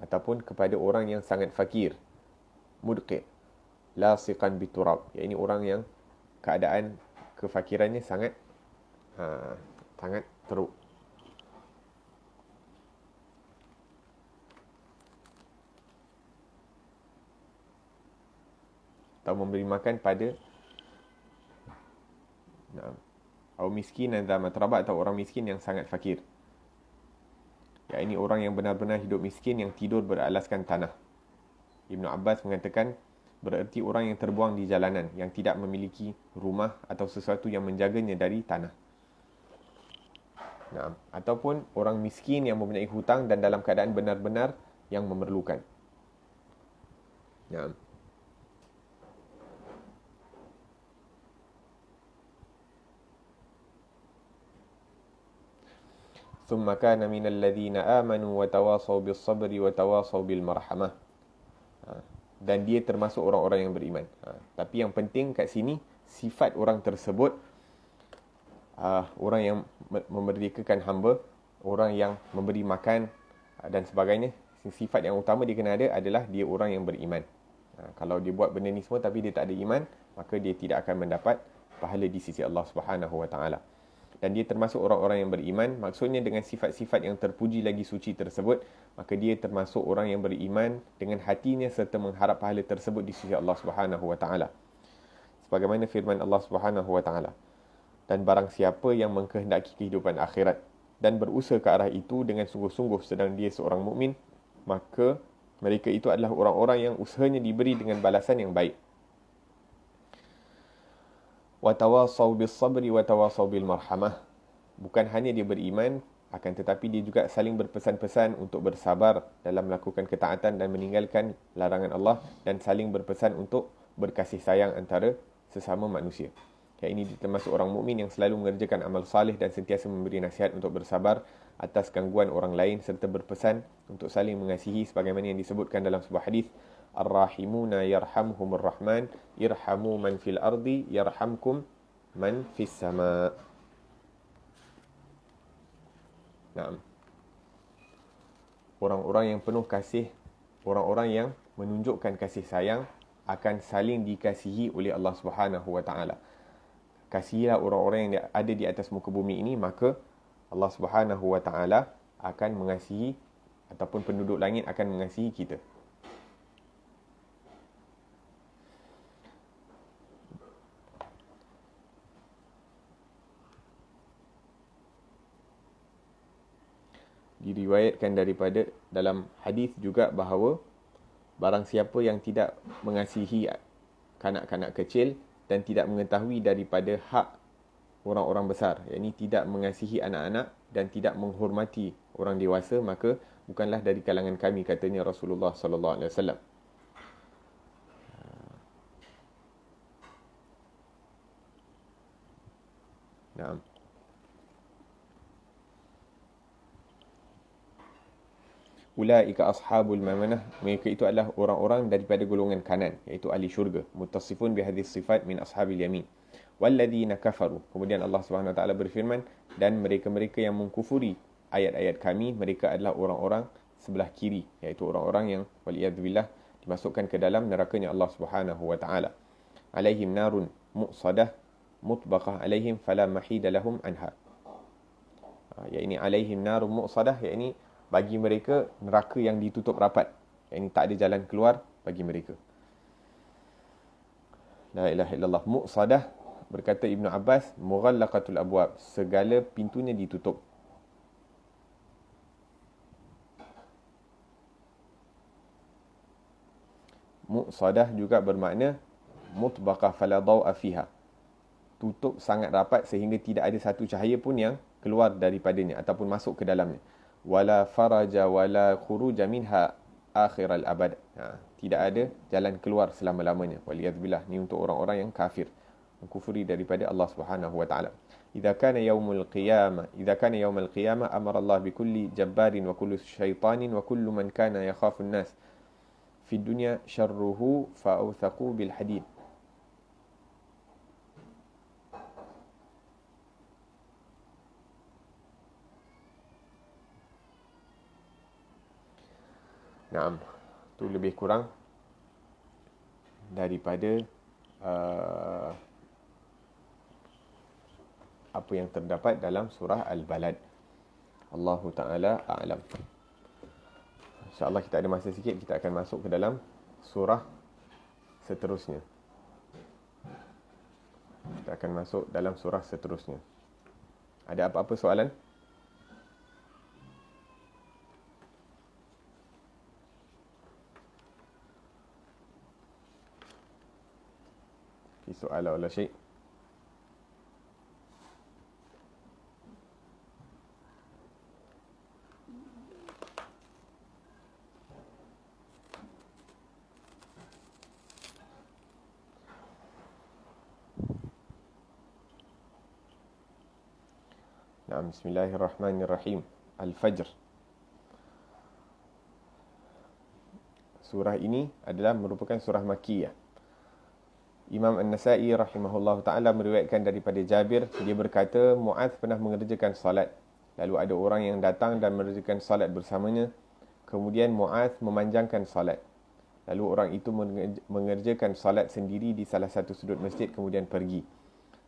ataupun kepada orang yang sangat fakir, mudqi lasiqan biturab, iaitu orang yang keadaan kefakirannya sangat teruk. Atau memberi makan pada atau miskin dan matrabat, atau orang miskin yang sangat fakir. Ya, ini orang yang benar-benar hidup miskin, yang tidur beralaskan tanah. Ibnu Abbas mengatakan bererti orang yang terbuang di jalanan, yang tidak memiliki rumah atau sesuatu yang menjaganya dari tanah. Ataupun orang miskin yang mempunyai hutang dan dalam keadaan benar-benar yang memerlukan. ثم كان من الذين آمنوا وتواصوا بالصبر وتواصوا بالمرحمة. Dan dia termasuk orang-orang yang beriman. Tapi yang penting kat sini, sifat orang tersebut, orang yang memerdekakan hamba, orang yang memberi makan dan sebagainya, sifat yang utama dia kena ada adalah dia orang yang beriman. Kalau dia buat benda ni semua tapi dia tak ada iman, maka dia tidak akan mendapat pahala di sisi Allah Subhanahu Wa Taala. Dan dia termasuk orang-orang yang beriman, maksudnya dengan sifat-sifat yang terpuji lagi suci tersebut, maka dia termasuk orang yang beriman dengan hatinya serta mengharap pahala tersebut di sisi Allah Subhanahu Wa Taala. Sebagaimana firman Allah Subhanahu Wa Taala, dan barang siapa yang mengkehendaki kehidupan akhirat dan berusaha ke arah itu dengan sungguh-sungguh sedang dia seorang mukmin, maka mereka itu adalah orang-orang yang usahanya diberi dengan balasan yang baik. Watawasaw bis sabri watawasaw bil marhamah. Bukan hanya dia beriman, akan tetapi dia juga saling berpesan-pesan untuk bersabar dalam melakukan ketaatan dan meninggalkan larangan Allah, dan saling berpesan untuk berkasih sayang antara sesama manusia. Yang ini termasuk orang mukmin yang selalu mengerjakan amal salih dan sentiasa memberi nasihat untuk bersabar atas gangguan orang lain, serta berpesan untuk saling mengasihi sebagaimana yang disebutkan dalam sebuah hadis, Ar-Rahimuna yarhamhumur Rahman, irhamu man fil ardi yarhamkum man fis sama. Orang-orang yang penuh kasih, orang-orang yang menunjukkan kasih sayang akan saling dikasihi oleh Allah Subhanahu Wa Taala. Kasihilah orang-orang yang ada di atas muka bumi ini, maka Allah Subhanahu Wa Taala akan mengasihi, ataupun penduduk langit akan mengasihi kita. diriwayatkan daripada dalam hadis juga bahawa barang siapa yang tidak mengasihi kanak-kanak kecil dan tidak mengetahui daripada hak orang-orang besar, yakni tidak mengasihi anak-anak dan tidak menghormati orang dewasa, maka bukanlah dari kalangan kami, katanya Rasulullah sallallahu alaihi wasallam. Naam. Ulaika ashabul maimanah, mereka itu adalah orang-orang daripada golongan kanan, iaitu ahli syurga. Muttasifun bihadhihi sifat min ashabil yamin. Walladzina kafaru, kemudian Allah Subhanahu wa taala berfirman, dan mereka-mereka yang mengkufuri ayat-ayat kami, mereka adalah orang-orang sebelah kiri, iaitu orang-orang yang waliyadzubillah dimasukkan ke dalam nerakanya Allah Subhanahu wa taala. Alaihim narun muqsadah mutbaqah alaihim fala mahida lahum anha. Yakni alaihim narun muqsadah, yakni bagi mereka neraka yang ditutup rapat, yakni tak ada jalan keluar bagi mereka. La ilaha illallah. Muqsadah, berkata Ibnu Abbas, mughallaqatul abwab, segala pintunya ditutup. Muqsadah juga bermakna mutbaqah fala daw'a fiha, tutup sangat rapat sehingga tidak ada satu cahaya pun yang keluar daripadanya ataupun masuk ke dalamnya. Wala faraja wala khuruja minha akhir al-abad. Tidak ada jalan keluar selama-lamanya. Waliyadzubillah, ni untuk orang-orang yang kafir, mengkufuri daripada Allah Subhanahu wa taala. Idza kana yaumul qiyamah amara Allah bi kulli jabbarin wa kulli syaitanin wa kullu man kana yakhafu an-nas fi dunya syarruhu fa awthaqu bil hadid. Naam, tu lebih kurang daripada apa yang terdapat dalam surah Al-Balad. Allahu Ta'ala a'lam. InsyaAllah kita ada masa sikit, kita akan masuk ke dalam surah seterusnya. Kita akan masuk dalam surah seterusnya. Ada apa-apa soalan? Soalan wala syai'. Nah, bismillahirrahmanirrahim. Al-Fajr. Surah ini adalah merupakan surah Makkiyah. Imam An-Nasa'i rahimahullah ta'ala meriwayatkan daripada Jabir, dia berkata, Mu'adh pernah mengerjakan salat. Lalu ada orang yang datang dan mengerjakan salat bersamanya. Kemudian Mu'adh memanjangkan salat. Lalu orang itu mengerjakan salat sendiri di salah satu sudut masjid, kemudian pergi.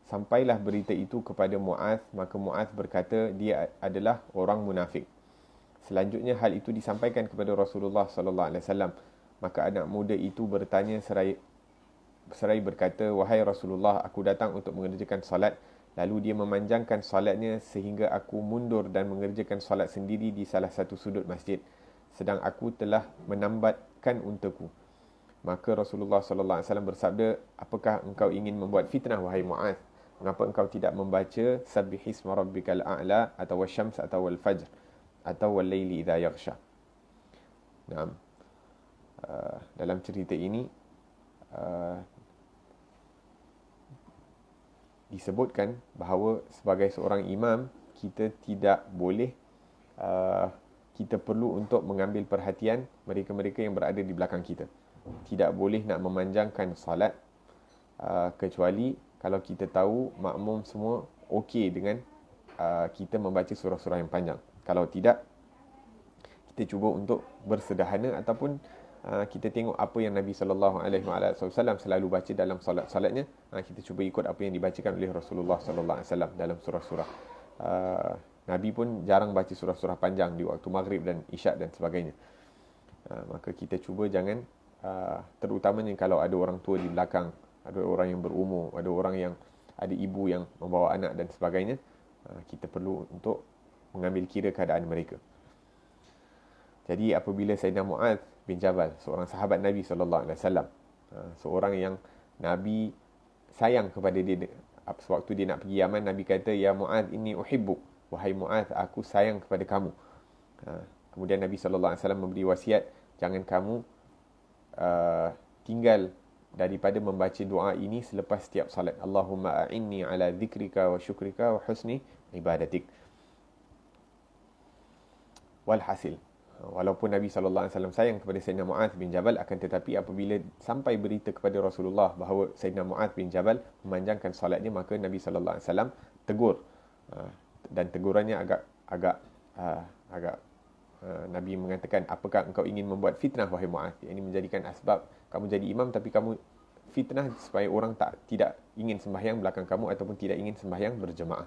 Sampailah berita itu kepada Mu'adh, maka Mu'adh berkata, dia adalah orang munafik. Selanjutnya hal itu disampaikan kepada Rasulullah sallallahu alaihi wasallam. Maka anak muda itu bertanya seraya berkata, wahai Rasulullah, aku datang untuk mengerjakan salat, lalu dia memanjangkan salatnya sehingga aku mundur dan mengerjakan salat sendiri di salah satu sudut masjid, sedang aku telah menambatkan untaku. Maka Rasulullah sallallahu alaihi wasallam bersabda, apakah engkau ingin membuat fitnah wahai Mu'adh? Mengapa engkau tidak membaca sabbihisma rabbikal a'la atau wasyams atau wal fajr atau wal laili idza yaghsha? Naam. Dalam cerita ini disebutkan bahawa sebagai seorang imam, kita tidak boleh, kita perlu untuk mengambil perhatian mereka-mereka yang berada di belakang kita. Tidak boleh nak memanjangkan salat, kecuali kalau kita tahu makmum semua okey dengan kita membaca surah-surah yang panjang. Kalau tidak, kita cuba untuk bersederhana ataupun kita tengok apa yang Nabi SAW selalu baca dalam salat-salatnya. Kita cuba ikut apa yang dibacakan oleh Rasulullah SAW dalam surah-surah. Nabi pun jarang baca surah-surah panjang di waktu maghrib dan isyak dan sebagainya. Maka kita cuba jangan, terutamanya kalau ada orang tua di belakang, ada orang yang berumur, ada orang yang ada ibu yang membawa anak dan sebagainya, kita perlu untuk mengambil kira keadaan mereka. Jadi apabila Sayyidina Mu'adz bin Jabal, seorang sahabat Nabi SAW, seorang yang Nabi sayang kepada dia, sewaktu dia nak pergi Yaman, Nabi kata, ya Mu'adz inni uhibbuk, wahai Mu'adz, aku sayang kepada kamu. Kemudian Nabi SAW memberi wasiat, jangan kamu tinggal daripada membaca doa ini selepas setiap salat. Allahumma a'inni ala dzikrika wa syukrika wa husni ibadatik. Walhasil, walaupun Nabi SAW sayang kepada Sayyidina Mu'adz bin Jabal, akan tetapi apabila sampai berita kepada Rasulullah bahawa Sayyidina Mu'adz bin Jabal memanjangkan solatnya, maka Nabi SAW tegur. Dan tegurannya agak Nabi mengatakan, apakah engkau ingin membuat fitnah wahai Mu'adz? Ini menjadikan asbab kamu jadi imam tapi kamu fitnah supaya orang tidak ingin sembahyang belakang kamu ataupun tidak ingin sembahyang berjemaah.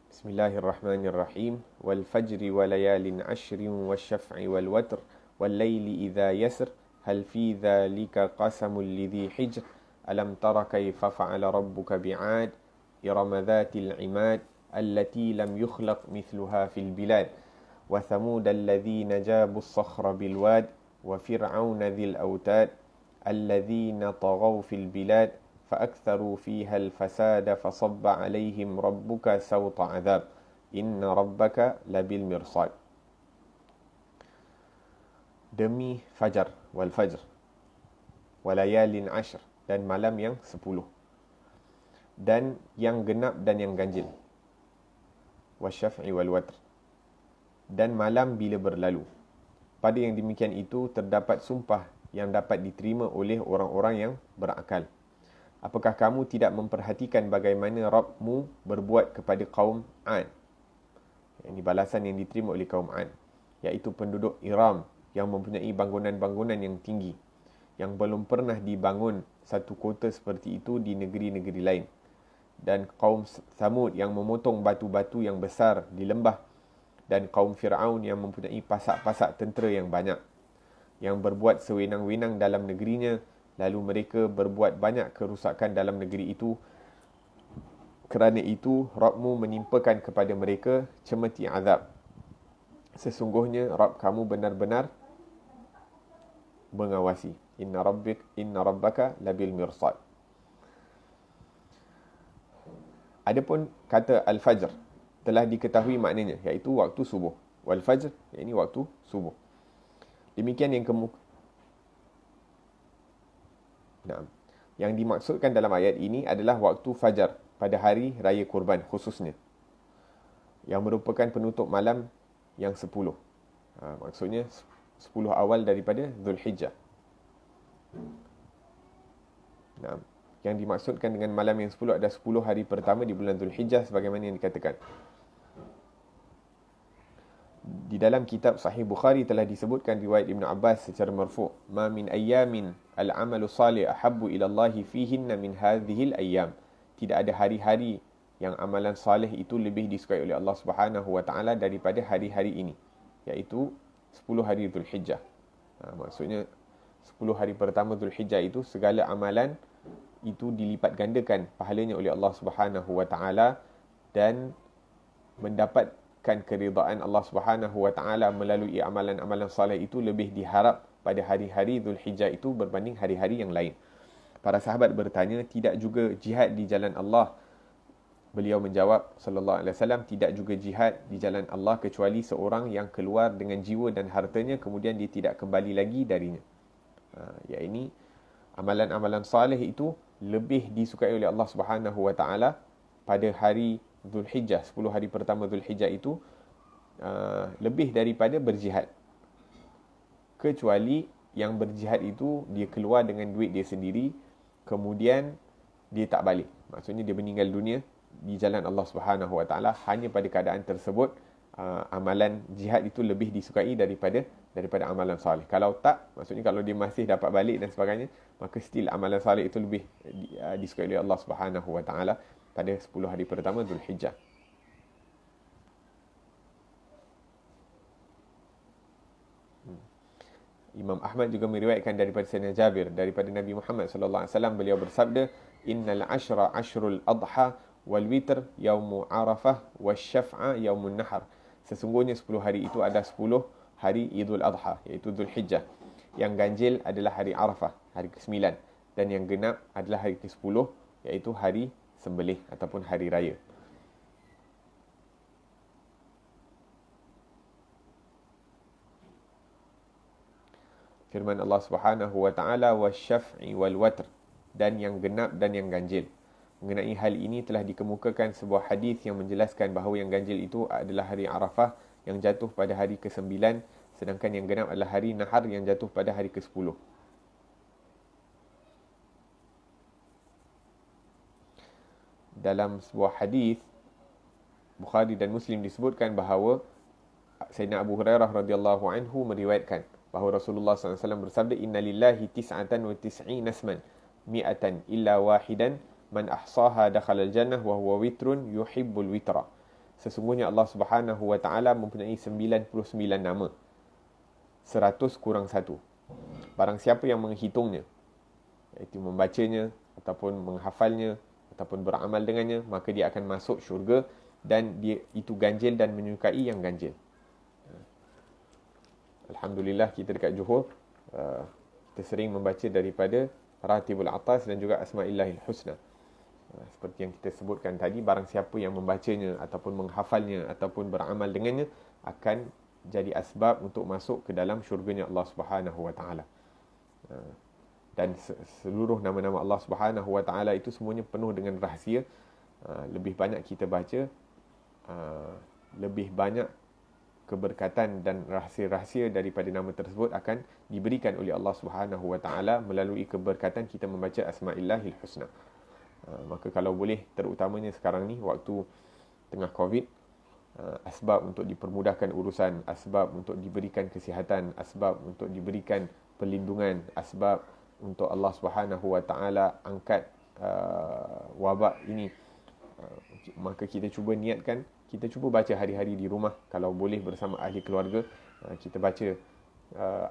Bismillahirrahmanirrahim. Wal fajri wa layalin ashrin wasyaf'i wal watr wal layli idha yasr hal fi dhalika qasamul lidhi hijr alam tara kayfa fa'ala rabbuka bi'ad إرم ذات العماد التي لم يخلق مثلها في البلاد وثمود الذين جابوا الصخر بالواد وفرعون ذي الأوتاد الذين طغوا في البلاد فأكثروا فيها الفساد فصب عليهم ربك سوط عذاب إن ربك لبالمرصاد. Demi fajar wal fajr walayalin ashr, dan malam yang 10, dan yang genap dan yang ganjil, wasyaf'i wal watr, dan malam bila berlalu. Pada yang demikian itu terdapat sumpah yang dapat diterima oleh orang-orang yang berakal. Apakah kamu tidak memperhatikan bagaimana Rabbmu berbuat kepada kaum Ad? Ini balasan yang diterima oleh kaum Ad, iaitu penduduk Iram yang mempunyai bangunan-bangunan yang tinggi, yang belum pernah dibangun satu kota seperti itu di negeri-negeri lain. Dan kaum Thamud yang memotong batu-batu yang besar di lembah, dan kaum Fir'aun yang mempunyai pasak-pasak tentera yang banyak, yang berbuat sewenang-wenang dalam negerinya, lalu mereka berbuat banyak kerusakan dalam negeri itu. Kerana itu Rabbmu menimpakan kepada mereka cemeti azab. Sesungguhnya Rabb kamu benar-benar mengawasi. Inna rabbaka labil mirsad. Adapun kata al-fajr telah diketahui maknanya, iaitu waktu subuh. Wal fajr, iaitu waktu subuh. Demikian yang dimaksudkan dalam ayat ini adalah waktu fajar pada hari raya kurban khususnya, yang merupakan penutup malam yang 10. Maksudnya 10 awal daripada Zulhijjah. Yang dimaksudkan dengan malam yang 10 adalah 10 hari pertama di bulan Zulhijjah, sebagaimana yang dikatakan. Di dalam kitab Sahih Bukhari telah disebutkan riwayat Ibn Abbas secara marfu', "Ma min ayyamin al-amalu salih ahabbu ila Allah fihinna min hadhihi al-ayyam." Tidak ada hari-hari yang amalan salih itu lebih disukai oleh Allah Subhanahu wa taala daripada hari-hari ini, iaitu 10 hari Zulhijjah. Maksudnya 10 hari pertama Zulhijjah itu segala amalan itu dilipat gandakan pahalanya oleh Allah Subhanahu wa taala, dan mendapatkan keridaan Allah Subhanahu wa taala melalui amalan-amalan soleh itu lebih diharap pada hari-hari Zulhijjah itu berbanding hari-hari yang lain. Para sahabat bertanya, tidak juga jihad di jalan Allah? Beliau menjawab sallallahu alaihi wasallam, tidak juga jihad di jalan Allah kecuali seorang yang keluar dengan jiwa dan hartanya kemudian dia tidak kembali lagi darinya. Ini amalan-amalan saleh itu lebih disukai oleh Allah Subhanahu wa taala pada hari Zulhijjah, 10 hari pertama Zulhijjah itu, lebih daripada berjihad. Kecuali yang berjihad itu dia keluar dengan duit dia sendiri, kemudian dia tak balik. Maksudnya dia meninggal dunia di jalan Allah Subhanahu wa taala. Hanya pada keadaan tersebut amalan jihad itu lebih disukai daripada amalan soleh. Kalau tak, maksudnya kalau dia masih dapat balik dan sebagainya, maka still amalan soleh itu lebih disukai oleh Allah Subhanahu wa taala pada 10 hari pertama Zulhijjah. Imam Ahmad juga meriwayatkan daripada Sayyidina Jabir daripada Nabi Muhammad sallallahu alaihi wasallam, beliau bersabda, "Innal ashra ashrul adha wal witr yaumu Arafah wasyaf'a yaumun nahar. Sesungguhnya 10 hari itu ada 10 hari Idul Adha, iaitu Zulhijjah. Yang ganjil adalah hari Arafah, hari ke-9, dan yang genap adalah hari ke-10, iaitu hari sembelih ataupun hari raya. Firman Allah Subhanahu wa taala wasyaf'i wal watr, dan yang genap dan yang ganjil. Mengenai hal ini telah dikemukakan sebuah hadis yang menjelaskan bahawa yang ganjil itu adalah hari Arafah yang jatuh pada hari ke-9, sedangkan yang genap adalah hari Nahar yang jatuh pada hari ke-10. Dalam sebuah hadis Bukhari dan Muslim disebutkan bahawa Sayyidina Abu Hurairah radhiyallahu anhu meriwayatkan bahawa Rasulullah SAW bersabda, Inna lillahi tis'atan wa tis'ina asman mi'atan illa wahidan man ahsaha dakhala al-jannah wa huwa witrun yuhibbul witra. Sesungguhnya Allah Subhanahu wa taala mempunyai 99 nama, 100 kurang 1. Barang siapa yang menghitungnya, iaitu membacanya ataupun menghafalnya ataupun beramal dengannya, maka dia akan masuk syurga, dan dia itu ganjil dan menyukai yang ganjil. Alhamdulillah kita dekat Johor, kita sering membaca daripada Ratibul Atas dan juga Asma'illahil Husna. Seperti yang kita sebutkan tadi, barang siapa yang membacanya ataupun menghafalnya ataupun beramal dengannya akan jadi asbab untuk masuk ke dalam syurganya Allah Subhanahu wa taala. Dan seluruh nama-nama Allah Subhanahu wa taala itu semuanya penuh dengan rahsia. Lebih banyak kita baca, lebih banyak keberkatan dan rahsia-rahsia daripada nama tersebut akan diberikan oleh Allah Subhanahu wa taala melalui keberkatan kita membaca Asma'illahil Husna. Maka kalau boleh, terutamanya sekarang ni waktu tengah Covid, asbab untuk dipermudahkan urusan, asbab untuk diberikan kesihatan, asbab untuk diberikan perlindungan, asbab untuk Allah Subhanahu wa taala angkat wabak ini, maka kita cuba niatkan, kita cuba baca hari-hari di rumah, kalau boleh bersama ahli keluarga. Kita baca,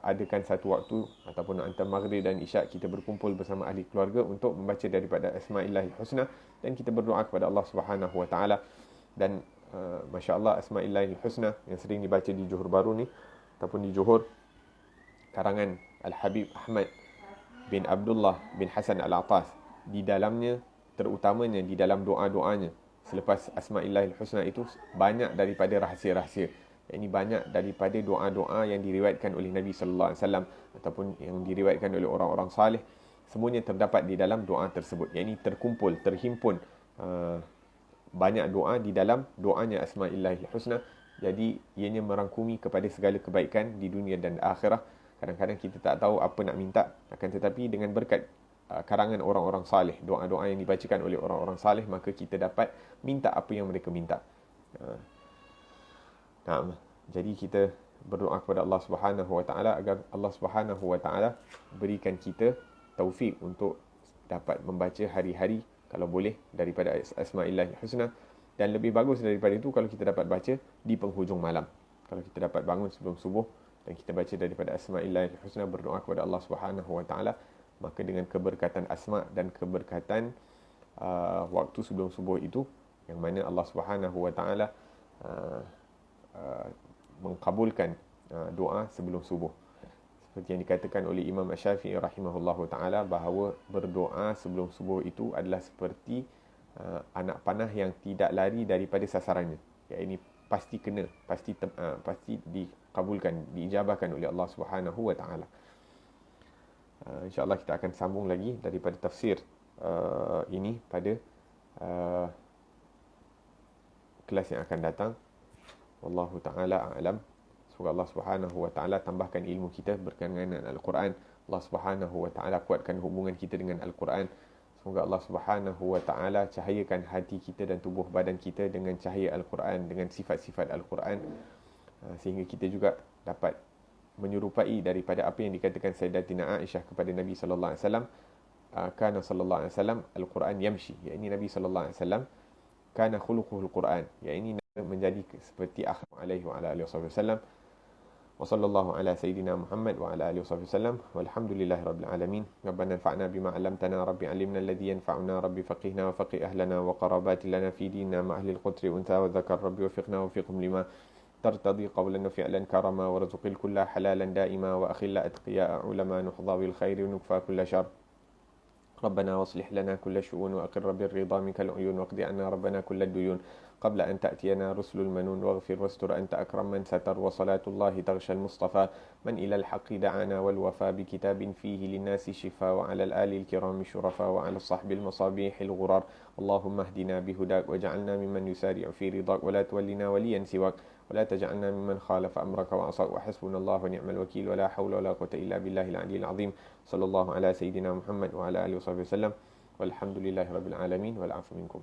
adakan satu waktu ataupun antara maghrib dan isyak kita berkumpul bersama ahli keluarga untuk membaca daripada Asma'illahil Husna, dan kita berdoa kepada Allah Subhanahu wa taala. Dan masya-Allah, Asma'illahil Husna yang sering dibaca di Johor Bahru ni ataupun di Johor, karangan Al-Habib Ahmad bin Abdullah bin Hasan Al-Atas, di dalamnya, terutamanya di dalam doa-doanya selepas Asma'illahil Husna itu, banyak daripada rahsia-rahsia. Ini banyak daripada doa-doa yang diriwayatkan oleh Nabi sallallahu alaihi wasallam ataupun yang diriwayatkan oleh orang-orang salih. Semuanya terdapat di dalam doa tersebut. Yang ini terkumpul, terhimpun banyak doa di dalam doanya Asma'illahil Husna. Jadi ianya merangkumi kepada segala kebaikan di dunia dan akhirat. Kadang-kadang kita tak tahu apa nak minta, akan tetapi dengan berkat karangan orang-orang salih, doa-doa yang dibacakan oleh orang-orang salih, maka kita dapat minta apa yang mereka minta. Jadi kita berdoa kepada Allah Subhanahu wa taala agar Allah Subhanahu wa taala berikan kita taufik untuk dapat membaca hari-hari kalau boleh daripada Asma'illahil Husna, dan lebih bagus daripada itu kalau kita dapat baca di penghujung malam. Kalau kita dapat bangun sebelum subuh dan kita baca daripada Asma'illahil Husna, berdoa kepada Allah Subhanahu wa taala, maka dengan keberkatan asma' dan keberkatan waktu sebelum subuh itu, yang mana Allah Subhanahu wa taala mengkabulkan doa sebelum subuh. Seperti yang dikatakan oleh Imam Asy-Syafi'i rahimahullahu taala, bahawa berdoa sebelum subuh itu adalah seperti anak panah yang tidak lari daripada sasarannya. Ya, ini pasti kena, pasti dikabulkan, diijabahkan oleh Allah Subhanahu wa taala. InsyaAllah kita akan sambung lagi daripada tafsir ini pada kelas yang akan datang. Wallahu ta'ala a'lam. Semoga Allah Subhanahu wa ta'ala tambahkan ilmu kita berkenaan dengan Al-Quran. Allah Subhanahu wa ta'ala kuatkan hubungan kita dengan Al-Quran. Semoga Allah Subhanahu wa ta'ala cahayakan hati kita dan tubuh badan kita dengan cahaya Al-Quran, dengan sifat-sifat Al-Quran, sehingga kita juga dapat menyerupai daripada apa yang dikatakan Sayyidatina Aisyah kepada Nabi sallallahu alaihi wasallam, kana sallallahu alaihi wasallam Al-Quran yamshi, yakni Nabi sallallahu alaihi wasallam kana khuluquhul Quran, yakni menjadi seperti akhlak alaihi wa alihi wasallam. وصلى الله على سيدنا محمد وعلى آله وصحبه وسلم والحمد لله رب العالمين. ربنا انفعنا بما علمتنا، رب علمنا الذي ينفعنا، رب فقهنا وفقه أهلنا وقرابات لنا في ديننا مع أهل القدر أنثى وذكر، رب وفقنا وفقهم لما ترتضي قولا وفعلا كرما، ورزق الكل حلالا دائما، وأخل أتقياء علماء، نحظى بالخير ونكفى كل شر. ربنا واصلح لنا كل شؤون، وأقر بالرضا منك العيون، واقض عنا ربنا كل الديون قبل أن تأتينا رسل المنون، واغفر واستر أنت أكرم من ستر، وصلاة الله تغشى المصطفى من إلى الحق دعانا، والوفاء بكتاب فيه للناس شفاء، وعلى الآل الكرام الشرفاء، وعلى الصحب المصابيح الغرار. اللهم اهدنا بهداك واجعلنا ممن يسارع في رضاك، ولا تولنا وليا سواك، ولا تجعلنا ممن خالف أمرك وعصاك، وحسبنا الله ونعم الوكيل، ولا حول ولا قوة إلا بالله العلي العظيم. صلى الله على سيدنا محمد وعلى آله وصحبه وسلم، والحمد لله رب العالمين، والعفو منكم.